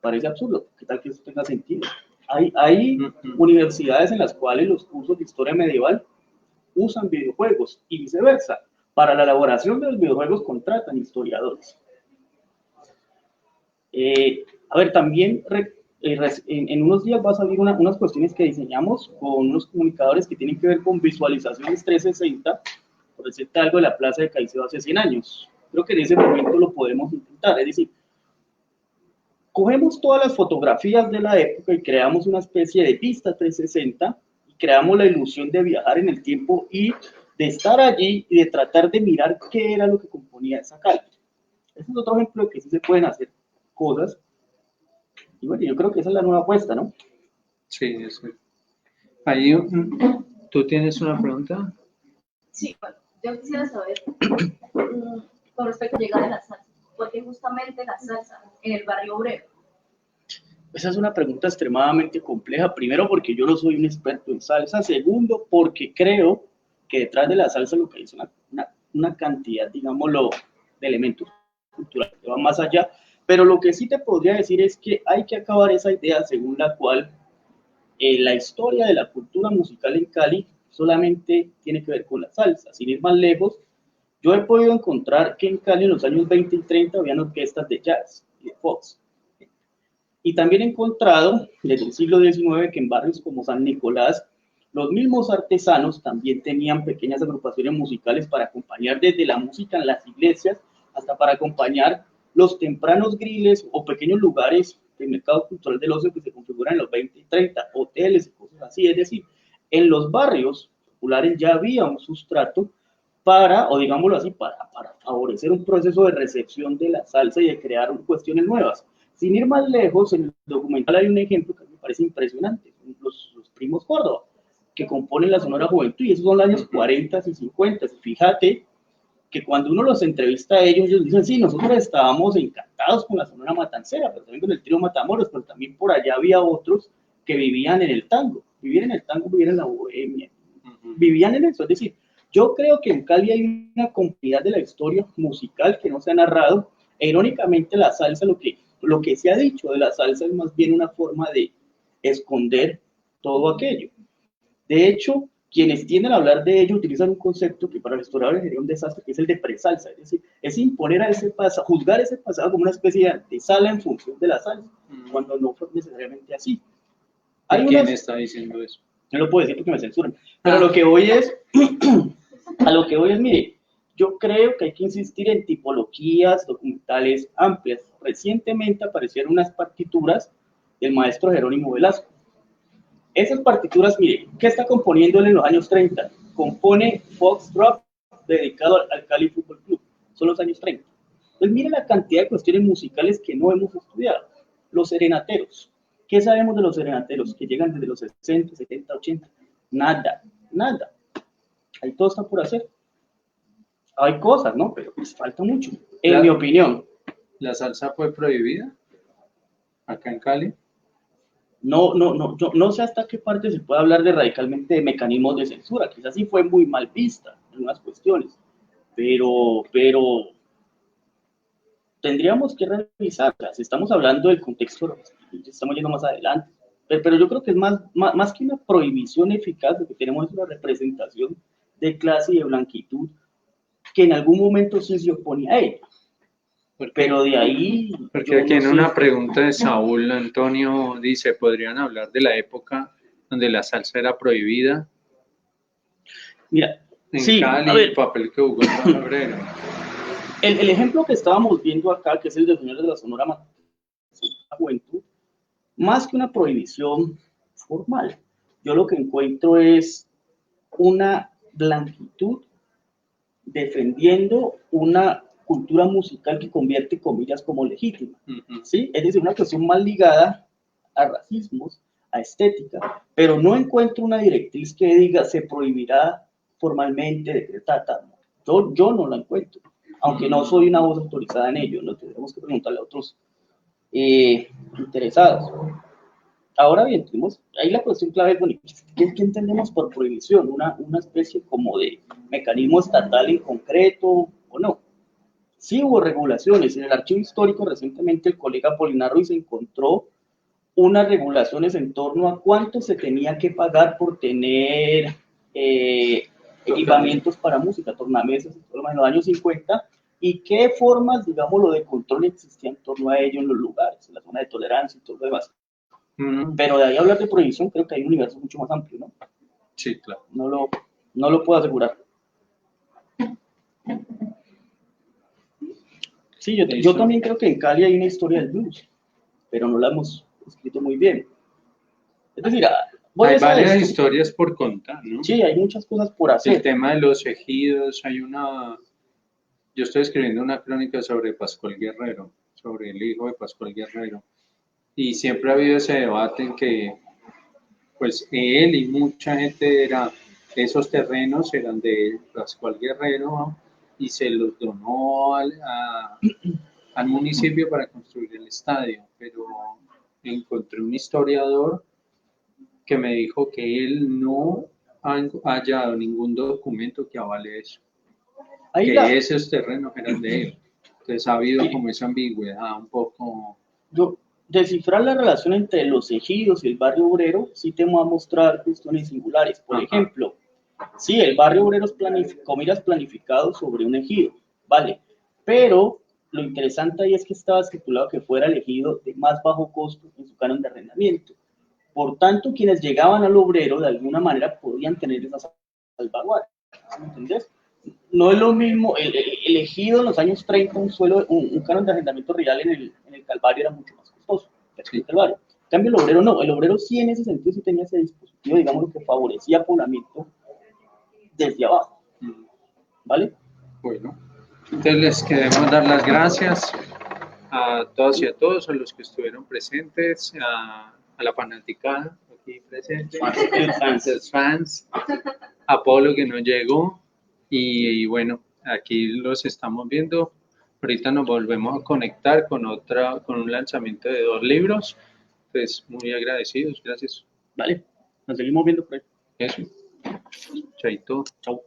[SPEAKER 3] Parece absurdo. ¿Qué tal que eso tenga sentido? Hay universidades en las cuales los cursos de historia medieval usan videojuegos y viceversa. Para la elaboración de los videojuegos contratan historiadores. A ver, también en unos días va a salir unas cuestiones que diseñamos con unos comunicadores que tienen que ver con visualizaciones 360, por decirte algo, de la Plaza de Caicedo hace 100 años. Creo que en ese momento lo podemos intentar, es decir, cogemos todas las fotografías de la época y creamos una especie de pista 360 y creamos la ilusión de viajar en el tiempo y de estar allí y de tratar de mirar qué era lo que componía esa calle. Ese es otro ejemplo de que sí se pueden hacer cosas. Y bueno, yo creo que esa es la nueva apuesta, ¿no?
[SPEAKER 4] Sí, eso. Ahí, ¿tú tienes una pregunta?
[SPEAKER 11] Sí, bueno, yo quisiera saber con respecto a la llegada de la salsa, ¿por qué justamente la salsa en el barrio obrero?
[SPEAKER 3] Esa es una pregunta extremadamente compleja. Primero, porque yo no soy un experto en salsa. Segundo, porque creo que detrás de la salsa lo que hay es una cantidad, digámoslo, de elementos culturales que van más allá. Pero lo que sí te podría decir es que hay que acabar esa idea según la cual la historia de la cultura musical en Cali solamente tiene que ver con la salsa. Sin ir más lejos, yo he podido encontrar que en Cali en los años 20 y 30 habían orquestas de jazz y de fox. Y también he encontrado desde el siglo XIX que en barrios como San Nicolás, los mismos artesanos también tenían pequeñas agrupaciones musicales para acompañar desde la música en las iglesias hasta para acompañar los tempranos griles o pequeños lugares del mercado cultural del ocio que se configuran en los 20 y 30, hoteles y cosas así. Es decir, en los barrios populares ya había un sustrato para, o digámoslo así, para favorecer un proceso de recepción de la salsa y de crear cuestiones nuevas. Sin ir más lejos, en el documental hay un ejemplo que me parece impresionante, los primos Córdoba, que componen la Sonora Juventud, y esos son los años 40 y 50. Fíjate que cuando uno los entrevista a ellos, ellos dicen, sí, nosotros estábamos encantados con la Sonora Matancera, pero también con el trío Matamoros, pero también por allá había otros que vivían en el tango, vivían en la bohemia, vivían en eso. Es decir, yo creo que en Cali hay una complejidad de la historia musical que no se ha narrado, e irónicamente la salsa, lo que se ha dicho de la salsa es más bien una forma de esconder todo aquello. De hecho, quienes tienden a hablar de ello utilizan un concepto que para los historiadores sería un desastre, que es el de presalsa, es decir, es imponer a ese pasado, juzgar ese pasado como una especie de antesala en función de la salsa, cuando no fue necesariamente así.
[SPEAKER 4] ¿Quién está diciendo eso?
[SPEAKER 3] No lo puedo decir porque me censuran, pero a lo que voy es, mire, yo creo que hay que insistir en tipologías documentales amplias. Recientemente aparecieron unas partituras del maestro Jerónimo Velasco. Esas partituras, mire, ¿qué está componiendo él en los años 30? Compone Foxtrot dedicado al Cali Fútbol Club. Son los años 30. Pues mire la cantidad de cuestiones musicales que no hemos estudiado. Los serenateros. ¿Qué sabemos de los serenateros? Que llegan desde los 60, 70, 80. Nada. Ahí todo está por hacer. Hay cosas, ¿no? Pero pues falta mucho, en mi opinión.
[SPEAKER 4] ¿La salsa fue prohibida acá en Cali?
[SPEAKER 3] Yo no sé hasta qué parte se puede hablar de radicalmente de mecanismos de censura. Quizás sí fue muy mal vista en unas cuestiones, pero tendríamos que revisar. Si estamos hablando del contexto, estamos yendo más adelante. Pero yo creo que es más que una prohibición eficaz, lo que tenemos es una representación de clase y de blanquitud que en algún momento sí se oponía a ella. Pero de ahí...
[SPEAKER 4] Porque aquí en una pregunta de Saúl Antonio dice, ¿podrían hablar de la época donde la salsa era prohibida?
[SPEAKER 3] Mira,
[SPEAKER 4] en Cali, el papel que jugó en Obrero.
[SPEAKER 3] El ejemplo que estábamos viendo acá, que es el de Señores de la Sonora Juventud, más que una prohibición formal, yo lo que encuentro es una blanquitud defendiendo una cultura musical que convierte comillas como legítima,
[SPEAKER 4] Ujú.
[SPEAKER 3] ¿sí? Es decir, una cuestión más ligada a racismos, a estética, pero no encuentro una directriz que diga se prohibirá formalmente decretada. Yo no la encuentro, aunque no soy una voz autorizada en ello, no tendremos que preguntarle a otros interesados. Ahora bien, tenemos, ahí la cuestión clave es, bueno, ¿qué entendemos por prohibición? Una especie como de mecanismo estatal en concreto o no. Sí hubo regulaciones. En el archivo histórico recientemente el colega Polinar Ruiz encontró unas regulaciones en torno a cuánto se tenía que pagar por tener equipamientos para música, tornamesas, en los años 50, y qué formas, digámoslo, de control existían en torno a ello en los lugares, en la zona de tolerancia y todo lo demás. Pero de ahí a hablar de prohibición, creo que hay un universo mucho más amplio, ¿no?
[SPEAKER 4] Sí, claro.
[SPEAKER 3] No lo puedo asegurar. Sí, yo también creo que en Cali hay una historia del blues, pero no la hemos escrito muy bien. Es decir,
[SPEAKER 4] hay varias historias por contar, ¿no?
[SPEAKER 3] Sí, hay muchas cosas por hacer.
[SPEAKER 4] El tema de los ejidos, yo estoy escribiendo una crónica sobre Pascual Guerrero, sobre el hijo de Pascual Guerrero, y siempre ha habido ese debate en que, pues, él y mucha gente esos terrenos eran de Pascual Guerrero, ¿no? Y se los donó al municipio para construir el estadio, pero encontré un historiador que me dijo que él no ha hallado ningún documento que avale eso, que esos terrenos eran de él. Entonces ha habido como esa ambigüedad un poco.
[SPEAKER 3] Descifrar la relación entre los ejidos y el barrio obrero sí te va a mostrar cuestiones singulares. Por ejemplo, sí, el barrio obrero es comillas planificado sobre un ejido, vale, pero lo interesante ahí es que estaba estipulado que fuera el ejido de más bajo costo en su canon de arrendamiento. Por tanto, quienes llegaban al obrero de alguna manera podían tener esas salvaguardas, ¿me entendés? No es lo mismo, el ejido en los años 30, un canon de arrendamiento real en el Calvario era mucho más costoso que el Calvario. En cambio, el obrero no, el obrero sí en ese sentido sí tenía ese dispositivo, digamos, que favorecía poblamiento desde abajo, ¿vale?
[SPEAKER 4] Bueno, entonces les queremos dar las gracias a todas y a todos, a los que estuvieron presentes, a la fanaticada aquí presente, a los fans, a Pablo que no llegó, y bueno, aquí los estamos viendo. Ahorita nos volvemos a conectar con un lanzamiento de 2 libros. Pues muy agradecidos, gracias.
[SPEAKER 3] Vale, nos seguimos viendo por ahí.
[SPEAKER 4] Eso. Chaito.
[SPEAKER 3] Chao.